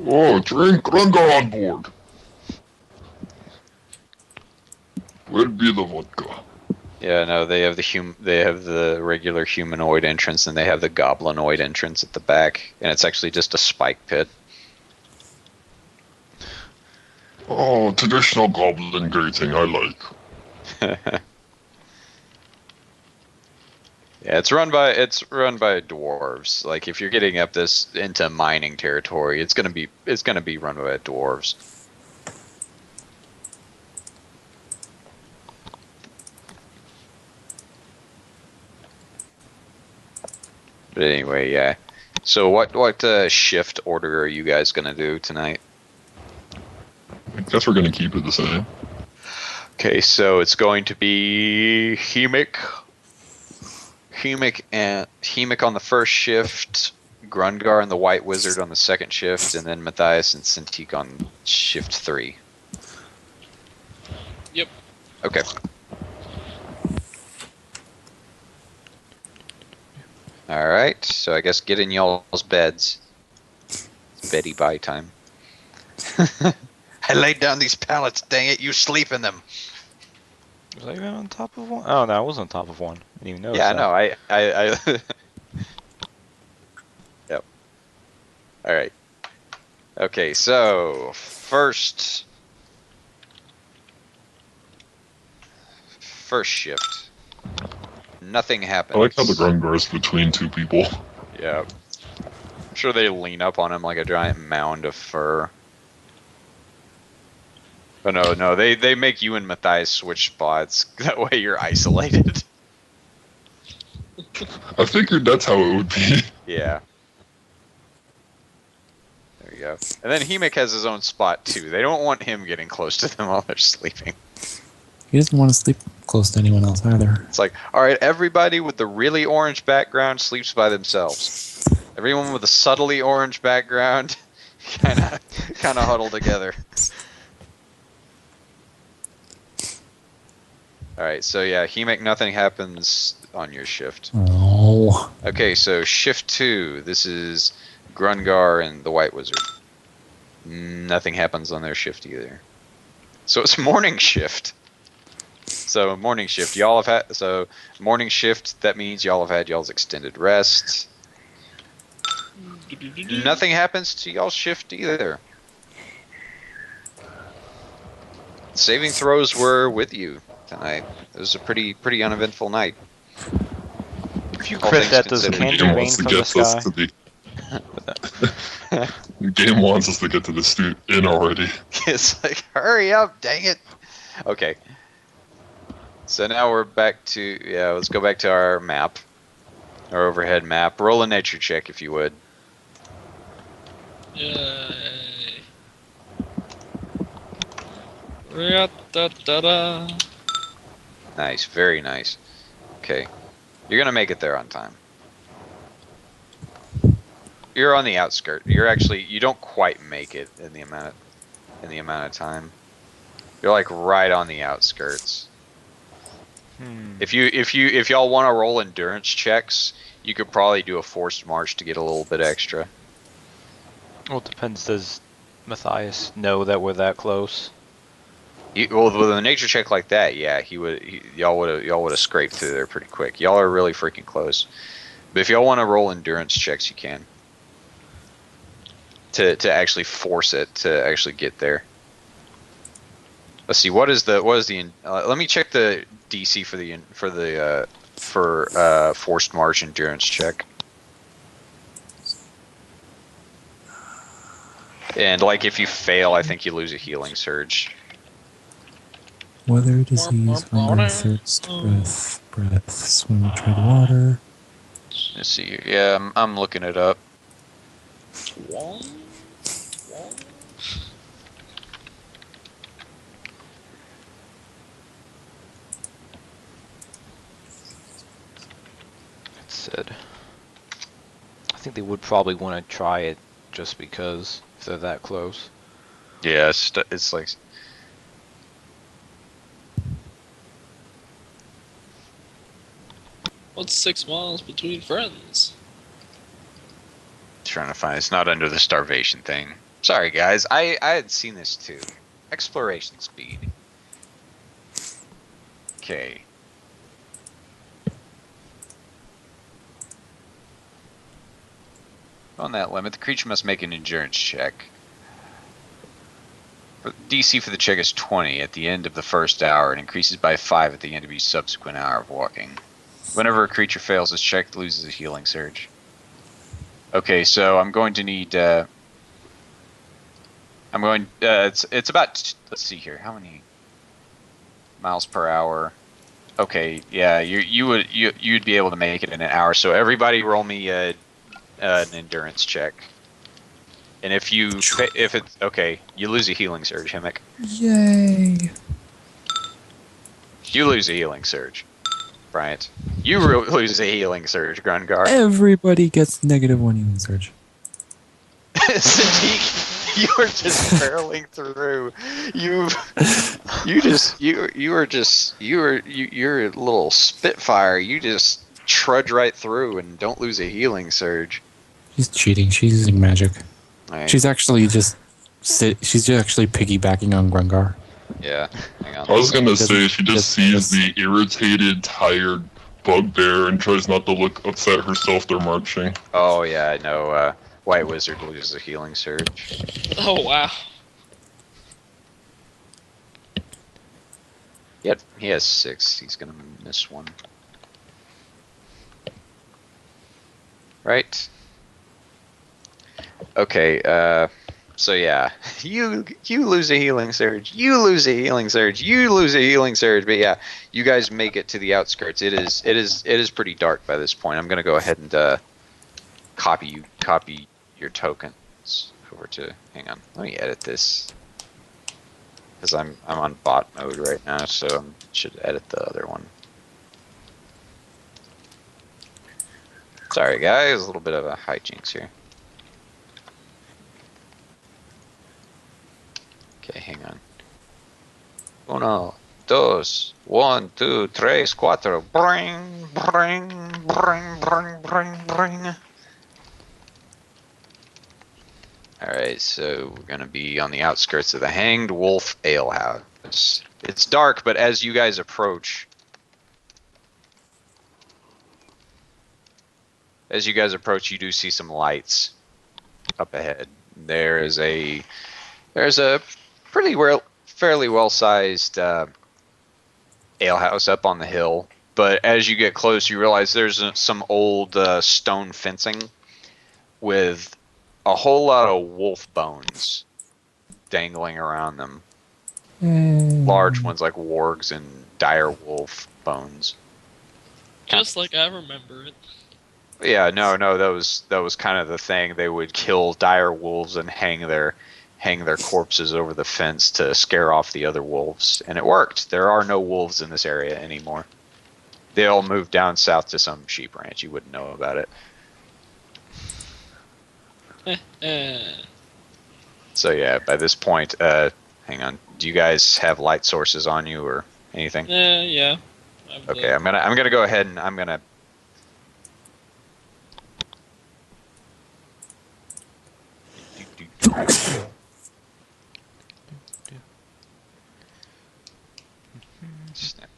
Oh, drink Grungar on board. Where'd be the vodka? Yeah, no, they have they have the regular humanoid entrance, and they have the goblinoid entrance at the back, and it's actually just a spike pit. Oh, traditional goblin greeting, I like. Yeah, it's run by dwarves. Like if you're getting up this into mining territory, it's gonna be run by dwarves. But anyway, yeah. So what shift order are you guys gonna do tonight? I guess we're gonna keep it the same. Okay, so it's going to be Hemic on the first shift, Grungar and the White Wizard on the second shift, and then Matthias and Cintiq on shift 3. Yep. Okay. Alright, so I guess get in y'all's beds. It's Betty bye time. I laid down these pallets, dang it, you sleep in them. Was I even on top of one? Oh, no, I was on top of one. I didn't even notice Yeah, that. no, I Yep. Alright. Okay, so first shift. Nothing happens. I like how the Grungar's between two people. Yeah. I'm sure they lean up on him like a giant mound of fur. But no, they make you and Matthias switch spots. That way you're isolated. I figured that's how it would be. Yeah. There you go. And then Hemic has his own spot too. They don't want him getting close to them while they're sleeping. He doesn't want to sleep close to anyone else either. It's like, alright, everybody with the really orange background sleeps by themselves. Everyone with a subtly orange background kinda huddle together. Alright, so yeah, Hemic, nothing happens on your shift. Oh. Okay, so shift 2, this is Grungar and the White Wizard. Nothing happens on their shift either. So it's morning shift. So morning shift, morning shift, that means y'all have had y'all's extended rest. Nothing happens to y'all's shift either. Saving throws were with you tonight. It was a pretty uneventful night. If you All crit things that, does considered. candy The game rain wants to from the get us sky? to the game wants us to get to the inn already. It's like, hurry up, dang it. Okay. So now we're back to, let's go back to our map. Our overhead map. Roll a nature check if you would. Yay. Ra-da-da-da. Nice, very nice. Okay. You're gonna make it there on time. You're on the outskirt. You don't quite make it in the amount of time. You're like right on the outskirts. If y'all want to roll endurance checks, you could probably do a forced march to get a little bit extra. Well, it depends. Does Matthias know that we're that close? Well, with a nature check like that, yeah, y'all would have scraped through there pretty quick. Y'all are really freaking close. But if y'all want to roll endurance checks, you can. To actually force it to actually get there. Let's see, what is the let me check the DC for forced march endurance check. And like if you fail, I think you lose a healing surge. Weather, disease, hunger, thirst, breath, swim, tread water. Let's see here. Yeah, I'm looking it up. It said. I think they would probably want to try it just because if they're that close. Yeah, it's like What's 6 miles between friends? trying to find. It's not under the starvation thing. Sorry, guys. I had seen this too. Exploration speed. Okay. On that limit, the creature must make an endurance check. DC for the check is 20 at the end of the first hour and increases by 5 at the end of each subsequent hour of walking. Whenever a creature fails this check, it loses a healing surge. Okay, so I'm going to need. It's about. Let's see here. How many miles per hour? Okay, yeah, you'd be able to make it in an hour. So everybody, roll me an endurance check. And if it's okay, you lose a healing surge, Himmick. Yay! You lose a healing surge, Bryant. You lose a healing surge, Grungar. Everybody gets -1 healing surge. Sadiq, you are just barreling through. You're a little spitfire. You just trudge right through and don't lose a healing surge. She's cheating. She's using magic. Right. She's actually she's actually piggybacking on Grungar. Yeah, hang on. I was gonna Doesn't- say she just sees the irritated, tired bugbear and tries not to look upset herself. They're marching. Oh yeah, I know. White Wizard loses a healing surge. Oh wow. Yep, he has 6. He's gonna miss one. Right. Okay. So yeah, you lose a healing surge. You lose a healing surge. You lose a healing surge. But yeah, you guys make it to the outskirts. It is pretty dark by this point. I'm gonna go ahead and copy your tokens over to. Hang on. Let me edit this because I'm on bot mode right now, so I should edit the other one. Sorry guys, a little bit of a hijinks here. Okay, hang on. 1, 2, 1, 2, 3, 4. Bring, bring, bring, bring, bring, bring. Alright, so we're gonna be on the outskirts of the Hanged Wolf Alehouse. It's dark, but as you guys approach, you do see some lights up ahead. There's a fairly well-sized alehouse up on the hill, but as you get close, you realize there's some old stone fencing with a whole lot of wolf bones dangling around them. Large ones like wargs and dire wolf bones. Just like I remember it. Yeah, no, that was kind of the thing. They would kill dire wolves and hang their corpses over the fence to scare off the other wolves, and it worked. There are no wolves in this area anymore. They all moved down south to some sheep ranch. You wouldn't know about it. So yeah, by this point, hang on. Do you guys have light sources on you or anything? Yeah. Okay, I'm gonna go ahead and I'm gonna. Snap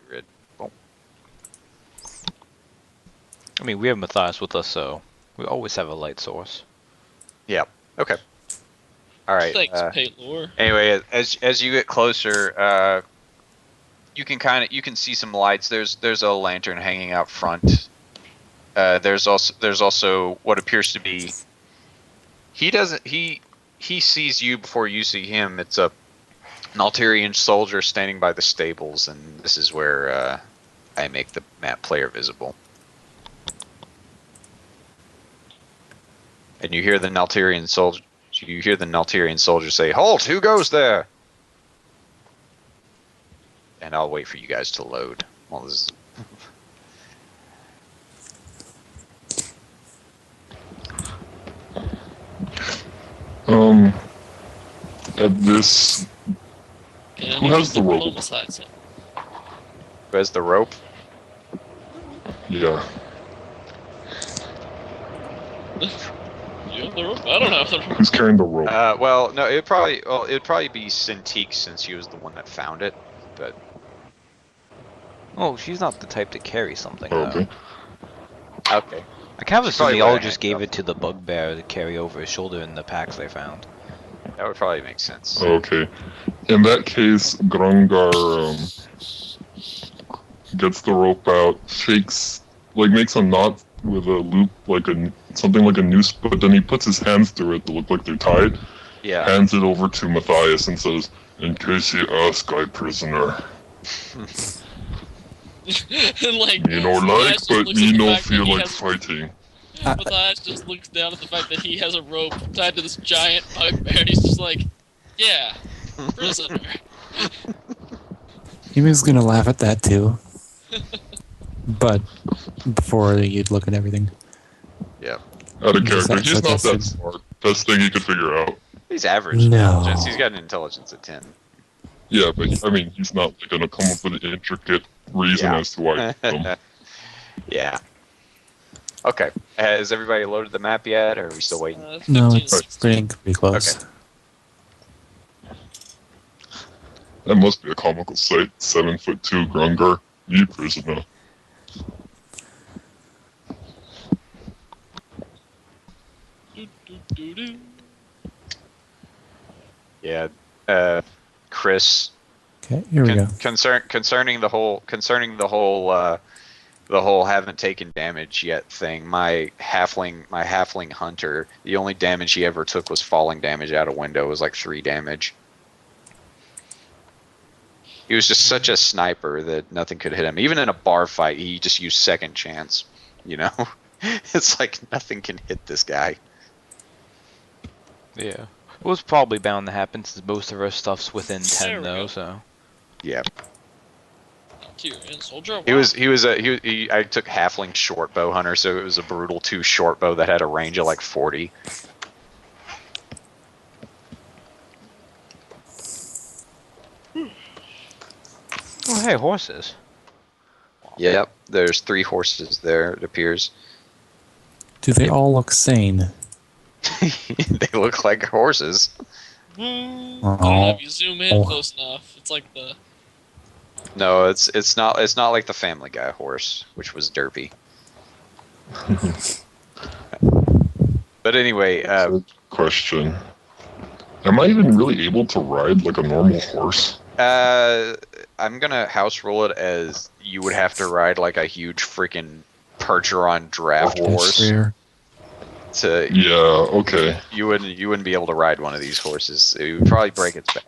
grid. Boom. I mean, we have Matthias with us, so we always have a light source. Yeah. Okay. All right. Thanks, Paylor. Anyway, as you get closer, you can see some lights. There's a lantern hanging out front. There's also what appears to be. He sees you before you see him. It's a an Alterian soldier standing by the stables, and this is where I make the map player visible. And you hear the Nalterian soldier. You hear the Nalterian soldier say, "Halt! Who goes there?" And I'll wait for you guys to load. Well, this is... At this, And who has the rope? besides him. Who has the rope? Yeah. You have the rope? I don't have the rope. Who's carrying the rope? Well, no, it'd probably be Cintiq since she was the one that found it. But Oh, she's not the type to carry something. Okay. okay, I kind of She's assume probably they all wearing just it, gave though. it to the bugbear to carry over his shoulder in the packs they found. that would probably make sense. Okay. In that case, Grungar gets the rope out, shakes, like makes a knot with a loop, like something like a noose, but then he puts his hands through it to look like they're tied, Yeah. hands it over to Matthias and says, "In case you ask, I prisoner. And like, Me no Matthias like, just but looks me at the no fact that feel he like has- fighting." Matthias just looks down at the fact that he has a rope tied to this giant bugbear, and he's just like, yeah, prisoner. He was gonna laugh at that too. But before you'd look at everything. Out of Just character, he's not that suggested. smart. Best thing he could figure out. He's average No. intelligence. He's got an intelligence of 10. Yeah, but I mean, he's not gonna come up with an intricate reason Yeah. as to why. Yeah. Okay. Has everybody loaded the map yet, or are we still waiting? No, 15, it's 16. pretty close. Okay. That must be a comical sight. 7'2" Grungar, me prisoner. Do, do, do, do. Yeah. Chris, Okay, here we go. concerning the whole haven't taken damage yet thing. My halfling hunter, the only damage he ever took was falling damage out a window. It was like 3 damage. He was just such a sniper that nothing could hit him. Even in a bar fight, he just used second chance. You know, it's like nothing can hit this guy. Yeah. It was probably bound to happen since most of our stuff's within There 10 we though, go. so. Yeah. Tyrion soldier. He wow. was I took halfling short bow hunter, so it was a brutal 2 short bow that had a range of like 40. Oh, hey, horses. Yep, there's 3 horses there, it appears. Do they all look sane? They look like horses. I don't know if you zoom in Oh. close enough. It's like the No, it's not like the Family Guy horse, which was derpy. But anyway, Question. Am I even really able to ride like a normal horse? I'm gonna house rule it as you would have to ride like a huge freaking Percheron draft horse. Rare. To Yeah, okay. you wouldn't be able to ride one of these horses. It would probably break its back.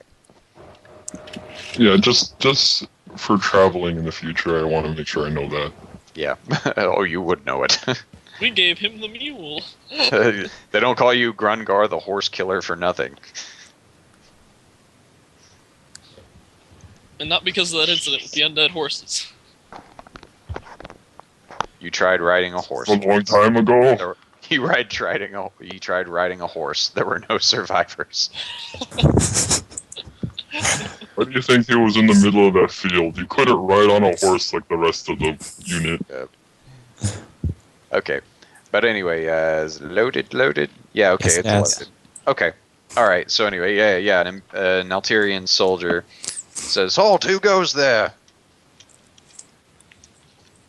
Yeah, just for traveling in the future, I want to make sure I know that. Yeah. Oh, you would know it. we gave him the mule. They don't call you Grungar the horse killer for nothing. And not because of that incident with the undead horses. You tried riding a horse. A long time ago. You tried riding a horse. There were no survivors. Why do you think he was in the middle of that field? You couldn't ride on a horse like the rest of the unit. Okay. But anyway, is it loaded? Yeah, okay, Yes, it's yes. loaded. Okay. Alright, so anyway, yeah, an Alterian soldier says, "Halt, who goes there?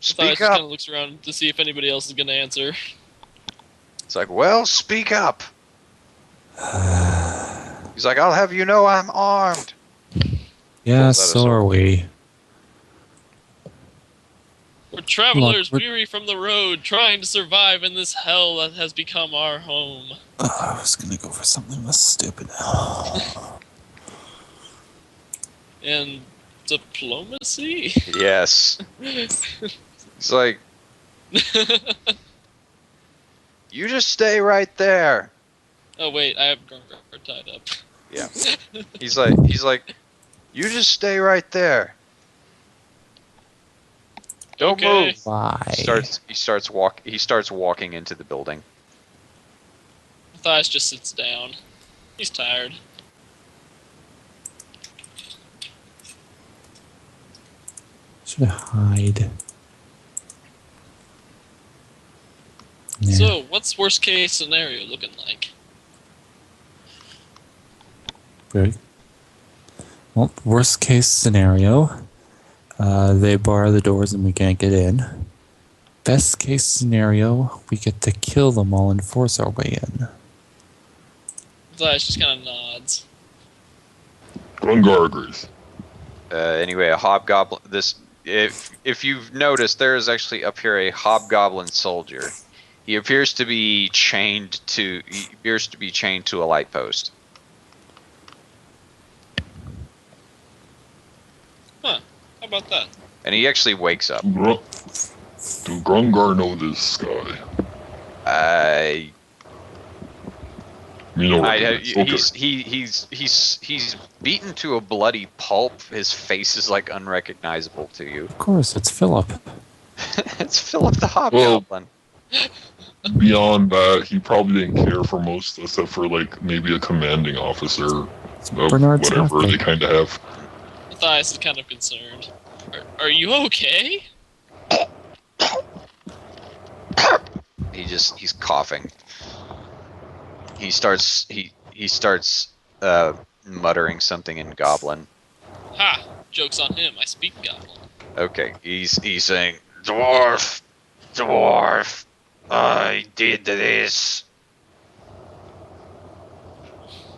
Matthias Speak just kind up." of looks around to see if anybody else is gonna answer. It's like, well, speak up. He's like, "I'll have you know I'm armed." Yeah, Pulls out a so sword. are we. We're travelers Look, weary from the road, trying to survive in this hell that has become our home. Oh, I was gonna go for something less stupid. And diplomacy? Yes. It's like, you just stay right there. Oh wait, I have Grungar tied up. Yeah. He's like, you just stay right there. Don't Okay. move. Why? He starts walking into the building. Matthias just sits down. He's tired. Should hide. Yeah. So, what's worst case scenario looking like? Right. Well, worst case scenario, they bar the doors and we can't get in. Best case scenario, we get to kill them all and force our way in. Matthias just kind of nods. Grungar agrees. Anyway, a hobgoblin. If you've noticed, there is actually up here a hobgoblin soldier. He appears to be chained to a light post. Huh. How about that? And he actually wakes up. Do Grungar know this guy? I You know what it is. Okay. he's beaten to a bloody pulp. His face is like unrecognizable to you. Of course, it's Philip. It's Philip the Hobgoblin. Beyond that, he probably didn't care for most, except for like maybe a commanding officer of Bernard's whatever halfling. they kind of have. Matthias is kind of concerned. Are you okay? He's coughing. He starts muttering something in Goblin. Ha! Joke's on him. I speak Goblin. Okay, he's saying, dwarf, I did this.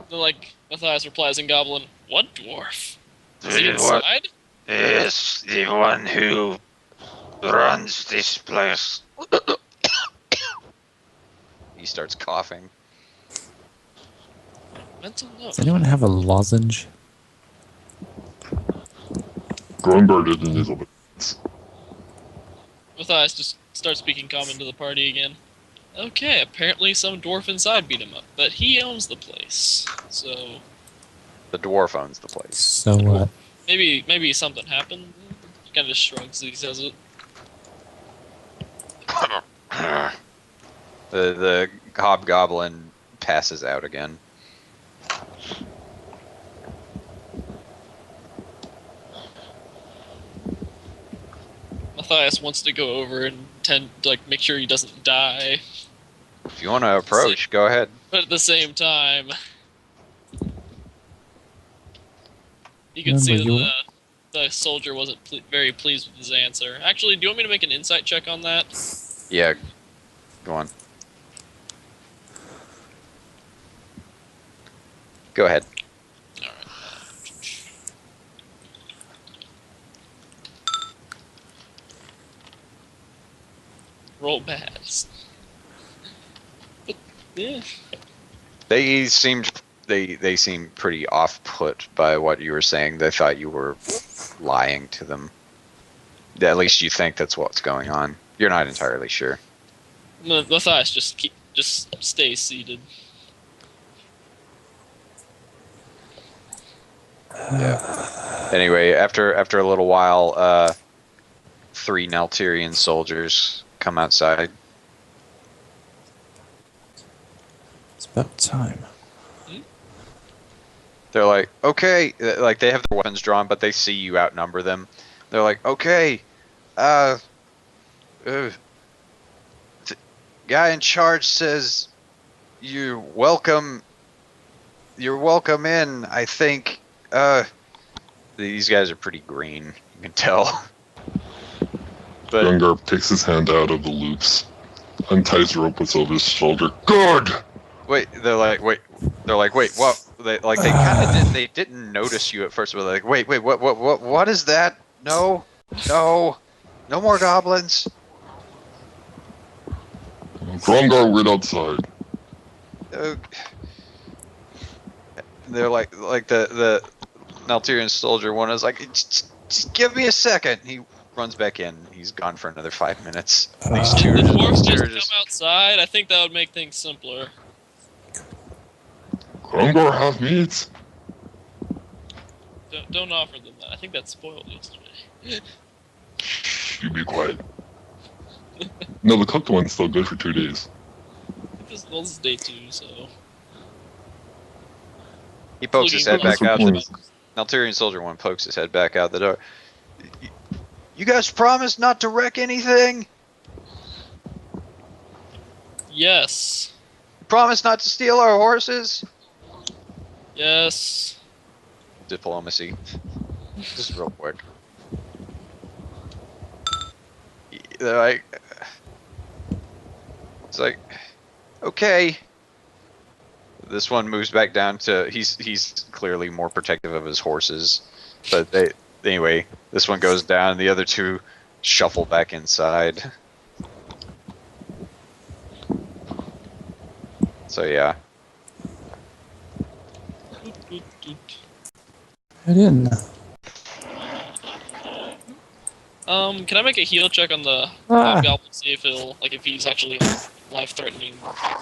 Then, like, Matthias replies in Goblin, what dwarf? Is he The inside? Yes, the one who runs this place. He starts coughing. Mental note. Does anyone have a lozenge? Grungar didn't his own. Matthias just starts speaking common to the party again. Okay, apparently some dwarf inside beat him up, but he owns the place. So The dwarf owns the place. So what? maybe something happened. He kind of just shrugs as he says it. The hobgoblin passes out again. Matthias wants to go over and make sure he doesn't die, If you want to approach, go ahead. but at the same time, you can Remember, see you- that the soldier wasn't very pleased with his answer. Actually, do you want me to make an insight check on that? Yeah, go on. Go ahead. All right. Roll bad. But, yeah. They seemed pretty off put by what you were saying. They thought you were lying to them. At least you think that's what's going on. You're not entirely sure. Matthias just stay seated. Yeah. Anyway, after a little while, 3 Naltirian soldiers come outside. It's about time. They're like, okay, like they have their weapons drawn, but they see you outnumber them. They're like, okay, the guy in charge says you're welcome in. I think these guys are pretty green, you can tell. But Grungar takes his hand out of the loops, unties the rope that's over his shoulder. Good! they're like, what? They didn't notice you at first, but like, wait, what is that? No more goblins. Grungar, wait outside. They're like the Naltirian soldier one is like, just give me a second. He runs back in. He's gone for another 5 minutes. These Did two the are dwarves these two are just come outside? I think that would make things simpler. Grungor have meat? Don't offer them that. I think that spoiled yesterday. You be quiet. No, the cooked one's still good for 2 days. This is day 2, so. He pokes his head Looking back out. close. Naltirian soldier one pokes his head back out the door. You guys promised not to wreck anything? Yes. Promise not to steal our horses? Yes. Diplomacy. Just real quick. They're like, it's like, okay. This one moves back down to he's clearly more protective of his horses, but anyway. This one goes down. The other two shuffle back inside. So yeah. Head in. Can I make a heal check on the Ah. hobgoblin, see if if he's actually life-threatening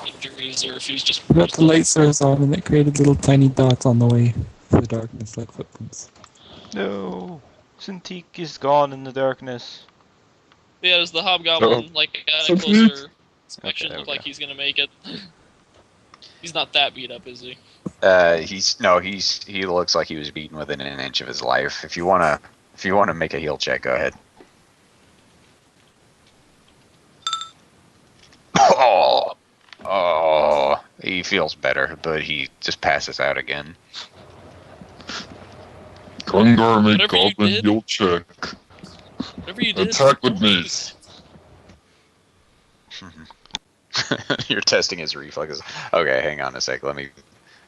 injuries, or if he's just... We got the light source on and it created little tiny dots on the way through the darkness like footprints. No. Cintiq is gone in the darkness. Yeah, does the hobgoblin, at a So closer inspection, Okay, look okay. like he's gonna make it? He's not that beat up, is he? He looks like he was beaten within an inch of his life. If you wanna make a heal check, go ahead. Oh, he feels better, but he just passes out again. Grungor make Whatever you goblin did. heal check. Whatever you did... Attack with don't do mace. You're testing his reflexes. Okay, hang on a sec. Let me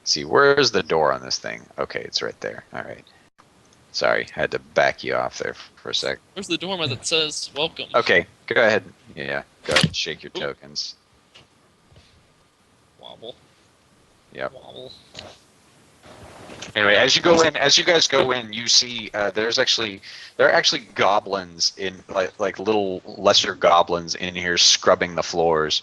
see. Where's the door on this thing? Okay, it's right there. All right. Sorry, I had to back you off there for a sec. Where's the doormat that says welcome? Okay, go ahead. Yeah, go ahead and shake your tokens. Wobble. Yep. Wobble. Anyway, as you guys go in, you see there are actually goblins in like little lesser goblins in here scrubbing the floors.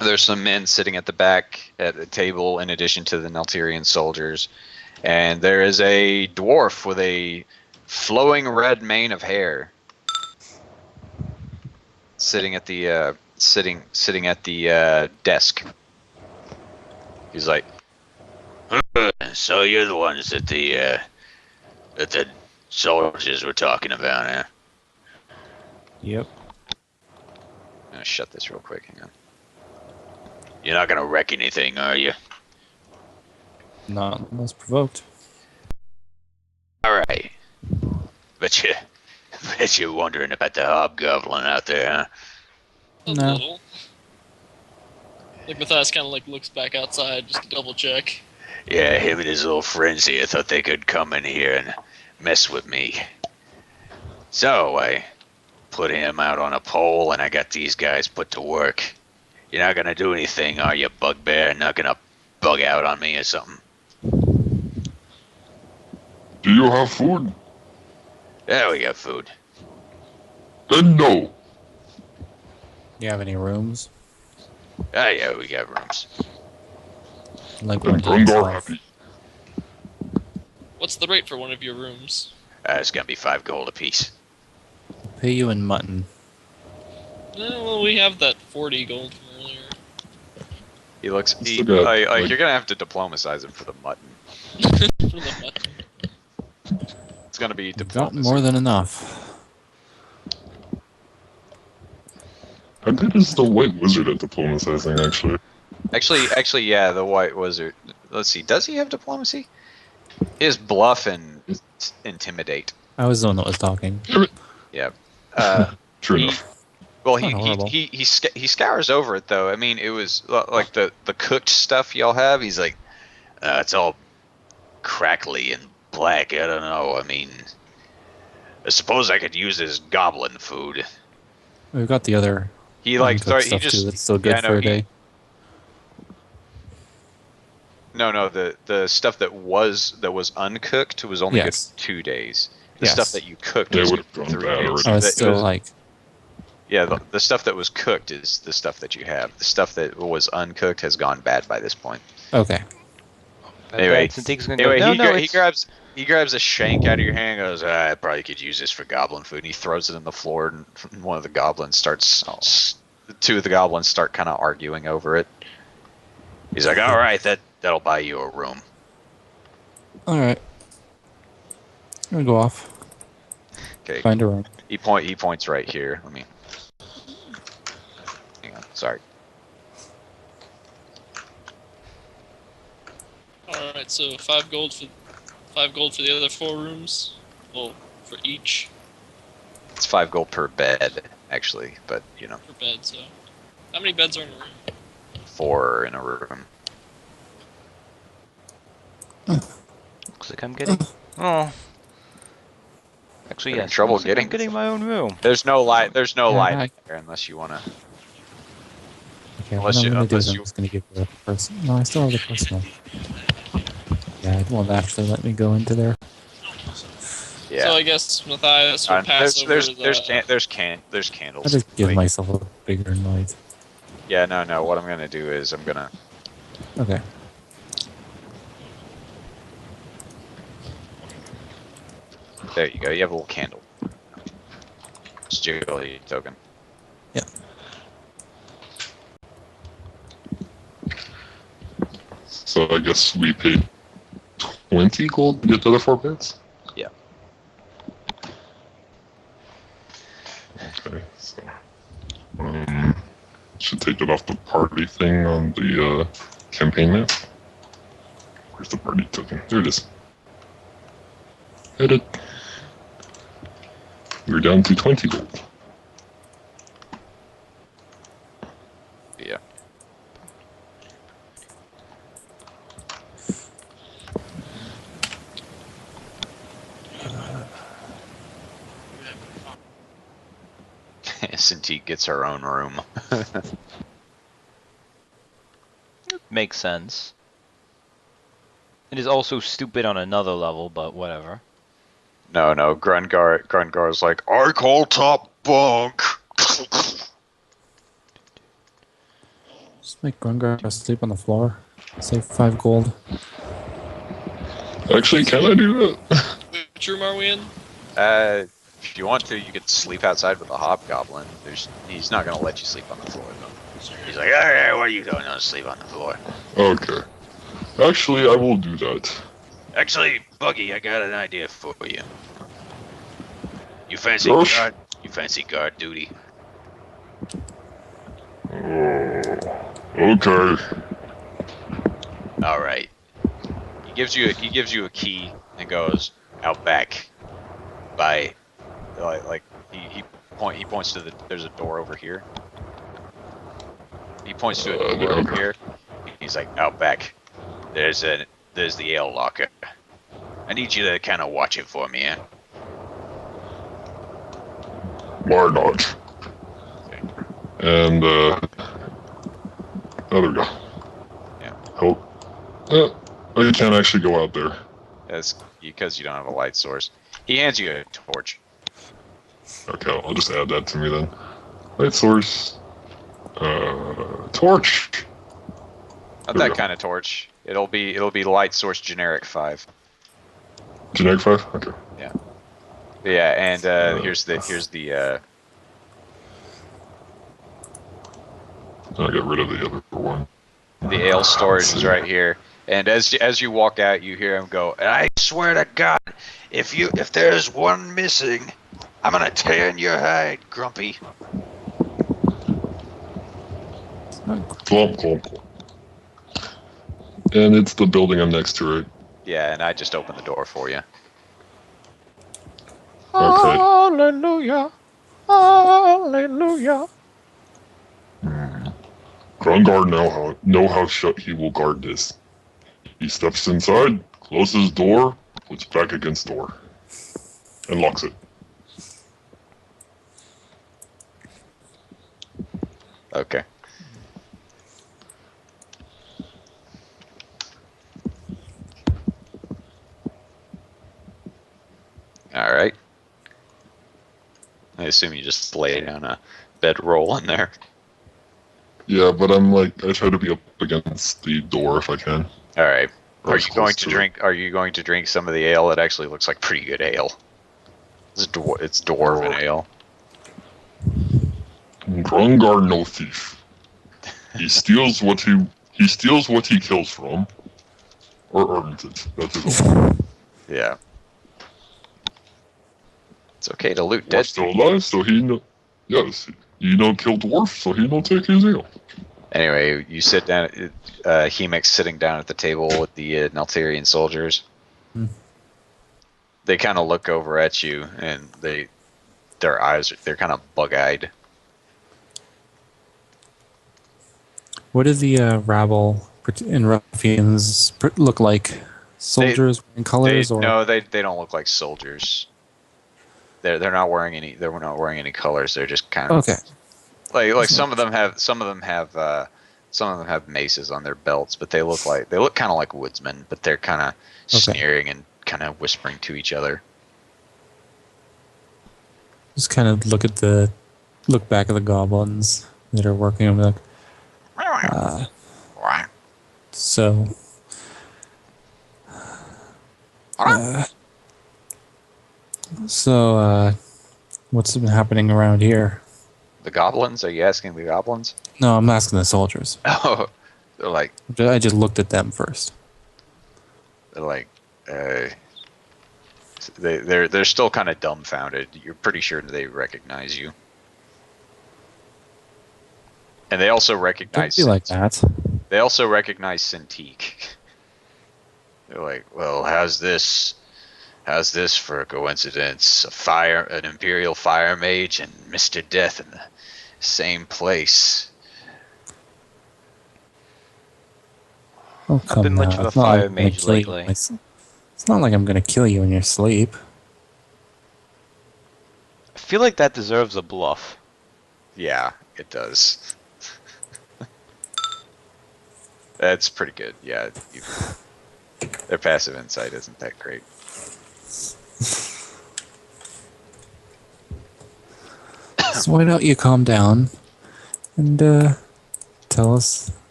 There's some men sitting at the back at the table in addition to the Naltirian soldiers, and there is a dwarf with a flowing red mane of hair sitting at the desk. He's like, so you're the ones that the soldiers were talking about, huh? Yep. I'm gonna shut this real quick. Hang on. You're not gonna wreck anything, are you? Not unless provoked. All right. Bet you're wondering about the hobgoblin out there, huh? A No. little. Matthias kind of looks back outside just to double check. Yeah, him and his little friends here thought they could come in here and mess with me. So I put him out on a pole and I got these guys put to work. You're not gonna do anything, are you, bugbear? Not gonna bug out on me or something? Do you have food? Yeah, we got food. Then no. You have any rooms? Ah, yeah, we got rooms. Like Then one to yourself. Grungor happy. What's the rate for one of your rooms? It's gonna be 5 gold apiece. Pay you in mutton. Well, we have that 40 gold from earlier. He looks. Still got, You're gonna have to diplomatize him for the mutton. For the mutton. It's gonna be You've got diplomacy. more than enough. How good is the white wizard at diplomatizing, actually? Actually, yeah, the white wizard. Let's see. Does he have diplomacy? His bluff and intimidate. I was the one that was talking. Yeah. True He- enough. Well, Not horrible. he scours over it though. I mean, it was like the cooked stuff y'all have. He's like, it's all crackly and black. I don't know. I mean, I suppose I could use this goblin food. We've got the other He like uncooked he stuff just too. That's still good yeah, for a day. No. The stuff that was uncooked was only good Yes. for 2 days. The Yes. stuff that you cooked It was would've good for gone 3 bad days. already. Oh, it's It still was- like Yeah, the stuff that was cooked is the stuff that you have. The stuff that was uncooked has gone bad by this point. okay. Anyway, Cintique's gonna go. he grabs a shank out of your hand and goes, I probably could use this for goblin food. And he throws it in the floor, and one of the goblins starts. The two of the goblins start kind of arguing over it. He's like, all right, that'll buy you a room. All right. I'm gonna go off. Okay. Find a room. He points right here. Let me. Hang on. Sorry. All right, so 5 gold for the other 4 rooms. Well, for each It's 5 gold per bed, actually, but per bed. So, how many beds are in a room? 4 in a room. Looks like I'm getting. Oh. Actually, Having yes. trouble looks like I'm getting- getting my own room. There's no light. There's no Yeah, light there unless you wanna. Okay, Unless what I'm you- gonna do is unless I'm you- just gonna give the person. No, I still have the personal. Yeah, it won't actually let me go into there. Yeah. So I guess Matthias will pass over there's the. there's I'll candles. just give Like, myself a bigger light. Yeah, no. What I'm gonna do is I'm gonna. Okay. There you go. You have a little candle. Just jiggle your token. Yeah. So I guess we paid 20 gold to get the other 4 beds? Yeah. Okay, so... should take it off the party thing on the campaign map. Where's the party token? There it is. Edit. We're down to 20 gold. Yeah. Cintiq gets her own room. Makes sense. It is also stupid on another level, but whatever. No. Grungar's like, I call top bunk. Just make Grungar sleep on the floor. Save 5 gold. Actually, can I do that? Which room are we in? If you want to, you could sleep outside with a hobgoblin. He's not gonna let you sleep on the floor though. He's like, alright, what are you doing to sleep on the floor? Okay. Actually, I will do that. Actually, Buggy, I got an idea for you. You fancy Gosh. guard? You fancy guard duty? Oh, okay. All right. He gives you a key and goes out back. By, like he points to there's a door over here. He points to a door over here. He's like, out back. There's the ale locker. I need you to kind of watch it for me, eh? Why not? And, there we go. Yeah. I can't actually go out there. That's because you don't have a light source. He hands you a torch. Okay, I'll just add that to me then. Light source. Torch. Not There we that go. kind of torch. It'll be light source generic 5. Generic 5? Okay. Yeah, and here's the I'll get rid of the other one. the ale storage Let's is see. right here. And as you walk out, you hear him go, I swear to God, if there's one missing, I'm gonna tear in your hide, Grumpy. Clump, clump, clump. And it's the building I'm next to, right? Yeah, and I just opened the door for you. Okay. Hallelujah. Hallelujah. Grungar know how shut he will guard this. He steps inside, closes door, puts back against door, and locks it. Okay. All right. I assume you just lay down a bedroll in there. Yeah, but I'm like, I try to be up against the door if I can. All right. Or Are as you going close to it. drink? Are you going to drink some of the ale? It actually looks like pretty good ale. It's dwarven ale. Grungar no thief. He steals what he kills from, or earns it. That is all. Yeah. It's okay to loot We're dead still people. alive, so he no. Yes, he no kill dwarf, so he no take his ale. Anyway, you sit down. Hemek's sitting down at the table with the Neltarian soldiers. Hmm. They kind of look over at you, and their eyes they're kind of bug-eyed. What do the rabble and ruffians look like? Soldiers wearing colors, or No, they don't look like soldiers. They're not wearing any colors. They're just kind of okay? like some of them have maces on their belts, but they look kind of like woodsmen, but they're kind of sneering and kind of whispering to each other. Just kind of look back at the goblins that are working. I'm like, so. What's been happening around here? The goblins? Are you asking the goblins? No, I'm asking the soldiers. Oh, they're like I just looked at them first. they're still kind of dumbfounded. You're pretty sure they recognize you, and they also recognize. Don't be like that. They also recognize Cintiq. They're like, well, how's this for a coincidence? An Imperial Fire Mage and Mr. Death in the same place. Oh, come been much now. of a It's not like fire I'm gonna mage kill you lately. It's not like I'm gonna kill you in your sleep. I feel like that deserves a bluff. Yeah, it does. That's pretty good. Yeah, their passive insight isn't that great. So why don't you calm down and tell us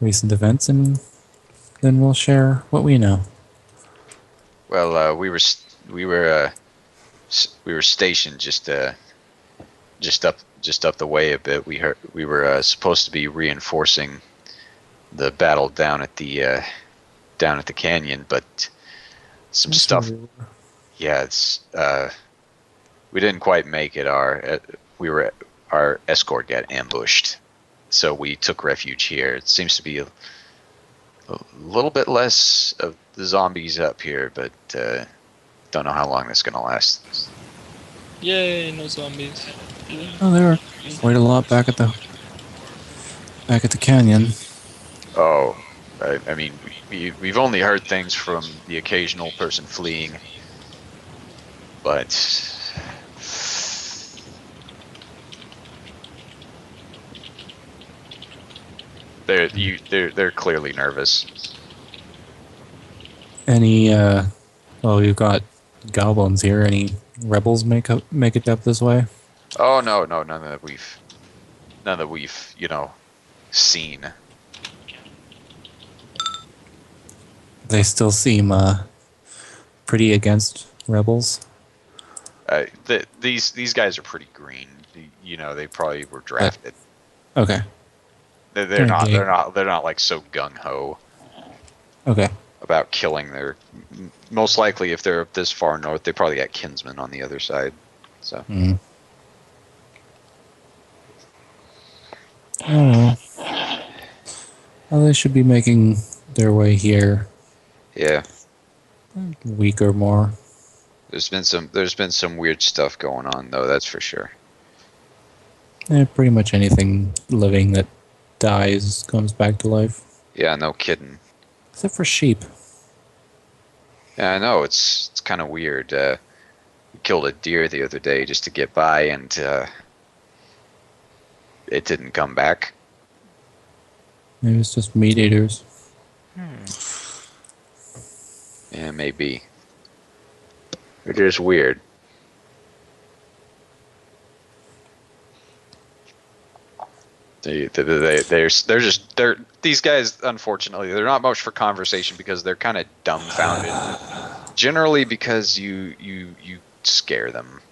recent events, and then we'll share what we know. Well, we were stationed just up the way a bit. We were supposed to be reinforcing the battle down at the canyon, but some stuff. Yeah, we didn't quite make it. Our escort got ambushed, so we took refuge here. It seems to be a little bit less of the zombies up here, but don't know how long that's gonna last. Yay, no zombies. Oh, there were quite a lot back at the canyon. Oh, I mean, we've only heard things from the occasional person fleeing, but they're clearly nervous. Any well, you've got goblins here. Any rebels make it up this way? Oh no, none that we've seen. They still seem pretty against rebels. These guys are pretty green. They probably were drafted. Okay. They're not like so gung ho Okay. about killing their. Most likely, if they're this far north, they probably got kinsmen on the other side. So. Oh. Well, they should be making their way here. Yeah. A week or more. There's been some weird stuff going on though, that's for sure. Pretty much anything living that dies comes back to life. Yeah, no kidding. Except for sheep. Yeah, I know, it's kind of weird. We killed a deer the other day just to get by, and it didn't come back. Maybe it's just meat eaters. Yeah, maybe. They're just weird. They're these guys. Unfortunately, they're not much for conversation because they're kind of dumbfounded. Generally, because you scare them,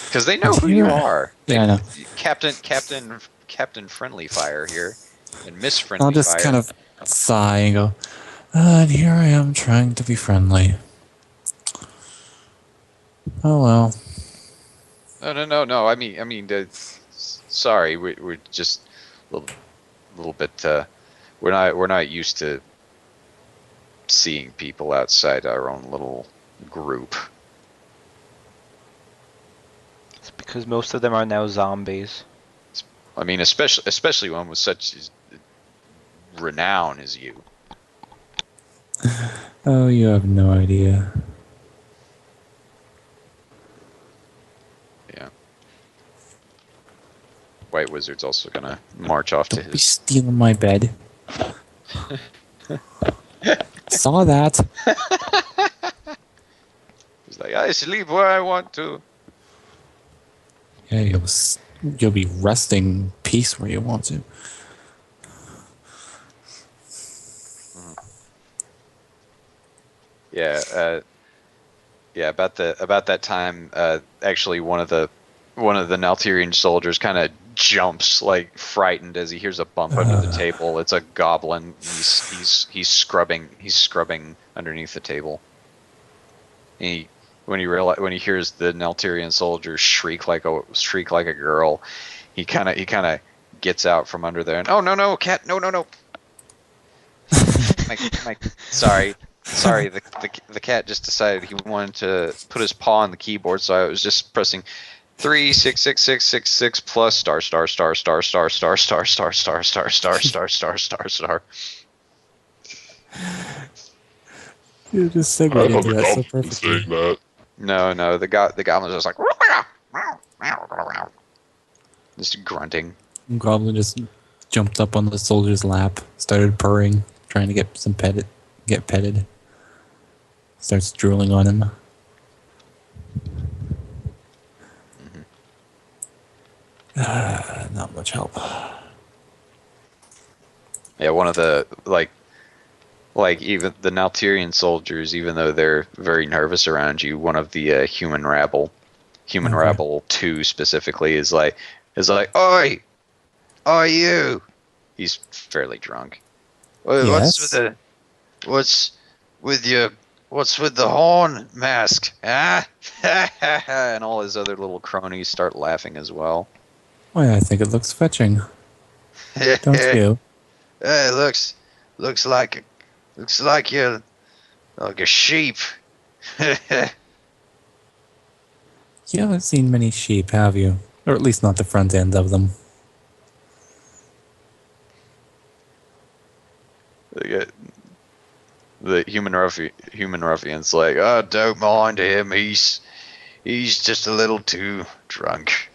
because they know who you are. Yeah, I know. Captain Friendly Fire here, and Miss I'll Friendly just Fire. kind of sigh and go, and here I am trying to be friendly. Oh well. No. I mean, sorry, we're just a little bit. We're not used to seeing people outside our own little group. It's because most of them are now zombies. I mean, especially one with such renown as you. Oh, you have no idea. Yeah. White Wizard's also gonna march off to Don't be his. stealing my bed. Saw that. He's like, I sleep where I want to. Yeah, you'll be resting in peace where you want to. Yeah. Yeah. About that time, actually, one of the Nalterian soldiers kind of jumps, like frightened, as he hears a bump under the table. It's a goblin. He's scrubbing underneath the table. When he hears the Nalterian soldier shriek like a girl, he kind of gets out from under there and, oh no, cat, no. Sorry, the cat just decided he wanted to put his paw on the keyboard, so I was just pressing 36666 plus star star star star star star star star star star star star star star star. You just I segued thought into the that so goblin was saying perfectly. that. No, the goblin's just like just grunting. Goblin just jumped up on the soldier's lap, started purring, trying to get petted. Starts drooling on him. Not much help. Yeah, one of the like even the Nalterian soldiers, even though they're very nervous around you, one of the human rabble Okay. 2 specifically, is like, oi, you. He's fairly drunk. Yes? What's with the horn mask? Huh? And all his other little cronies start laughing as well. Why, I think it looks fetching. Don't you? It looks like you're like a sheep. You haven't seen many sheep, have you? Or at least not the front end of them. The human ruffian's like, oh, don't mind him. He's just a little too drunk.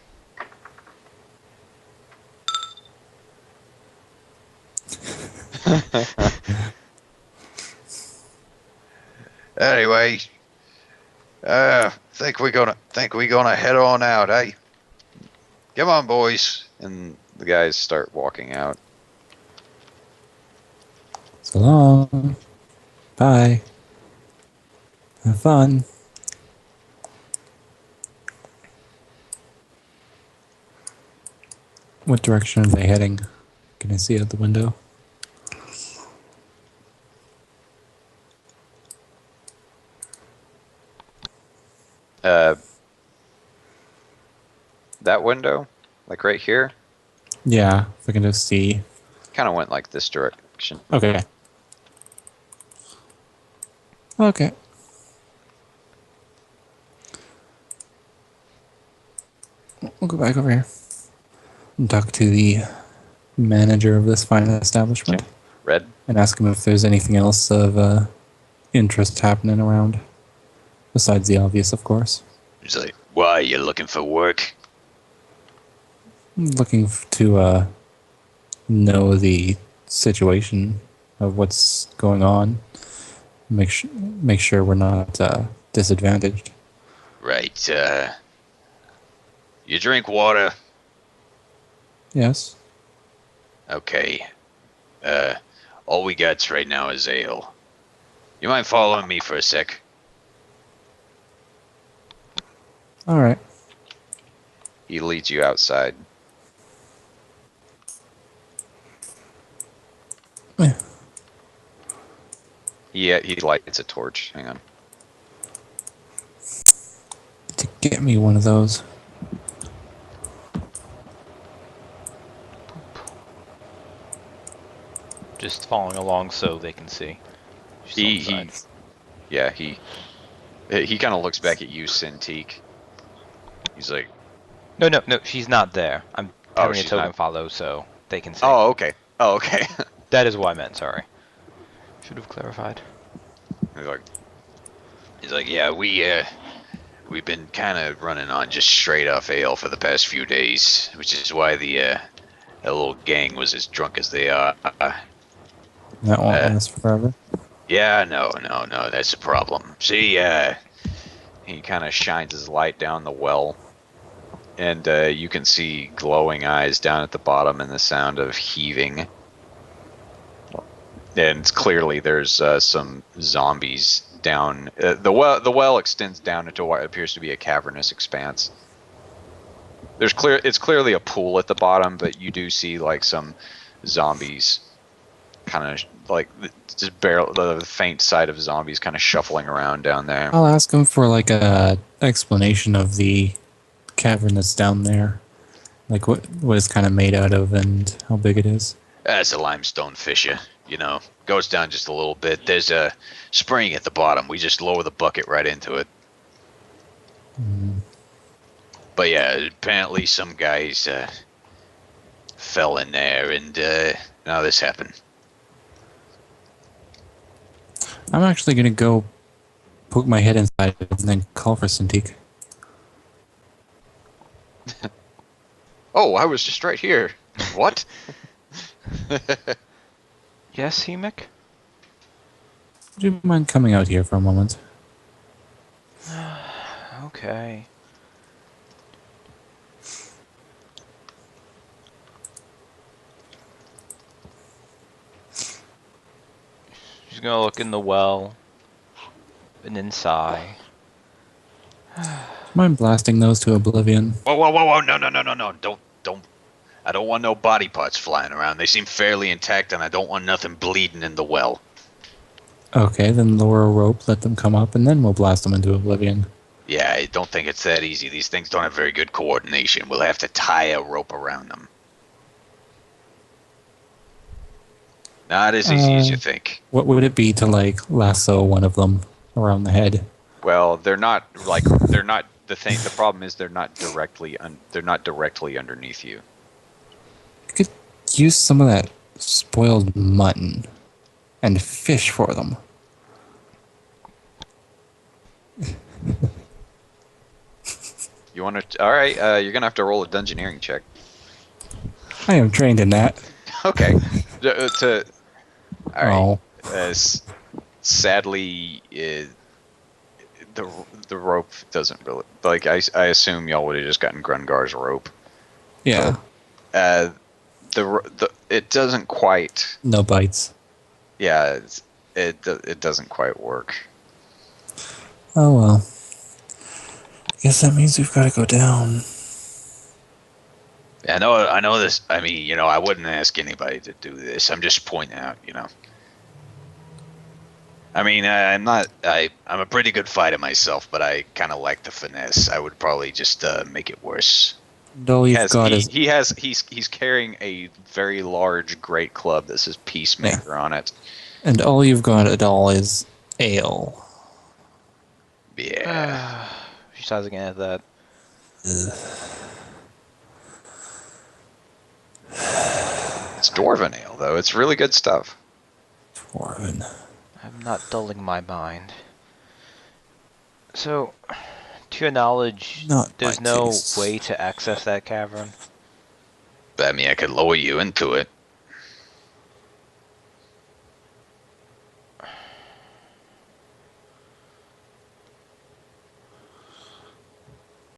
Anyway, think we're gonna head on out, eh? Come on, boys. And the guys start walking out. So long. Bye. Have fun. What direction are they heading? Can I see out the window? That window, like right here, Yeah, if I can just see. kind of went like this direction. Okay. Okay. We'll go back over here and talk to the manager of this fine establishment Red. and ask him if there's anything else of interest happening around. Besides the obvious, of course. He's like, why are you looking for work? Looking to know the situation of what's going on. Make sure we're not disadvantaged. Right. You drink water? Yes. Okay. All we got right now is ale. You mind following me for a sec? All right. He leads you outside. Yeah. He lights a torch. Hang on. To get me one of those. Just following along so they can see. She's He kind of looks back at you, Cintiq. He's like, No, she's not there. I'm oh, having a she's token not. follow so they can see. Oh, okay. Oh, okay. That is what I meant, sorry. Should have clarified. He's like, yeah, we've been kind of running on just straight off ale for the past few days, which is why that little gang was as drunk as they are. That won't last forever. Yeah, no, that's the problem. See, he kind of shines his light down the well, and you can see glowing eyes down at the bottom and the sound of heaving. And clearly there's some zombies down. The well extends down into what appears to be a cavernous expanse. It's clearly a pool at the bottom, but you do see like some zombies kind of like just the faint sight of zombies kind of shuffling around down there. I'll ask him for like a explanation of the cavern that's down there. Like what it's kind of made out of and how big it is. That's a limestone fissure, you know. Goes down just a little bit. There's a spring at the bottom. We just lower the bucket right into it. But yeah, apparently some guys fell in there, and now this happened. I'm actually gonna go poke my head inside and then call for Cintiq. Oh, I was just right here. What? Yes, Hemic? Would you mind coming out here for a moment? Okay. She's gonna look in the well and then sigh. Mind blasting those to oblivion? Whoa! No! Don't! I don't want no body parts flying around. They seem fairly intact, and I don't want nothing bleeding in the well. Okay, then lower a rope, let them come up, and then we'll blast them into oblivion. Yeah, I don't think it's that easy. These things don't have very good coordination. We'll have to tie a rope around them. Not as easy as you think. What would it be to like lasso one of them around the head? Well, they're not the problem is they're not directly underneath you. You could use some of that spoiled mutton and fish for them. You want to? All right, you're gonna have to roll a dungeoneering check. I am trained in that. Okay. All right. Oh. Sadly, the rope doesn't really like. I assume y'all would have just gotten Grungar's rope. Yeah. It doesn't quite. No bites. Yeah, it doesn't quite work. Oh well. Guess that means we've got to go down. I know this. I mean, you know, I wouldn't ask anybody to do this. I'm just pointing out, you know. I mean, I'm a pretty good fighter myself, but I kind of lack the finesse. I would probably just make it worse. And all you've got is He's carrying a very large great club that says Peacemaker on it. and all you've got at all is ale. Yeah. She sighs again at that. It's Dwarven ale, though. It's really good stuff. Dwarven. I'm not dulling my mind. So, to your knowledge, Not there's my no tastes. way to access that cavern? But, I mean, I could lower you into it.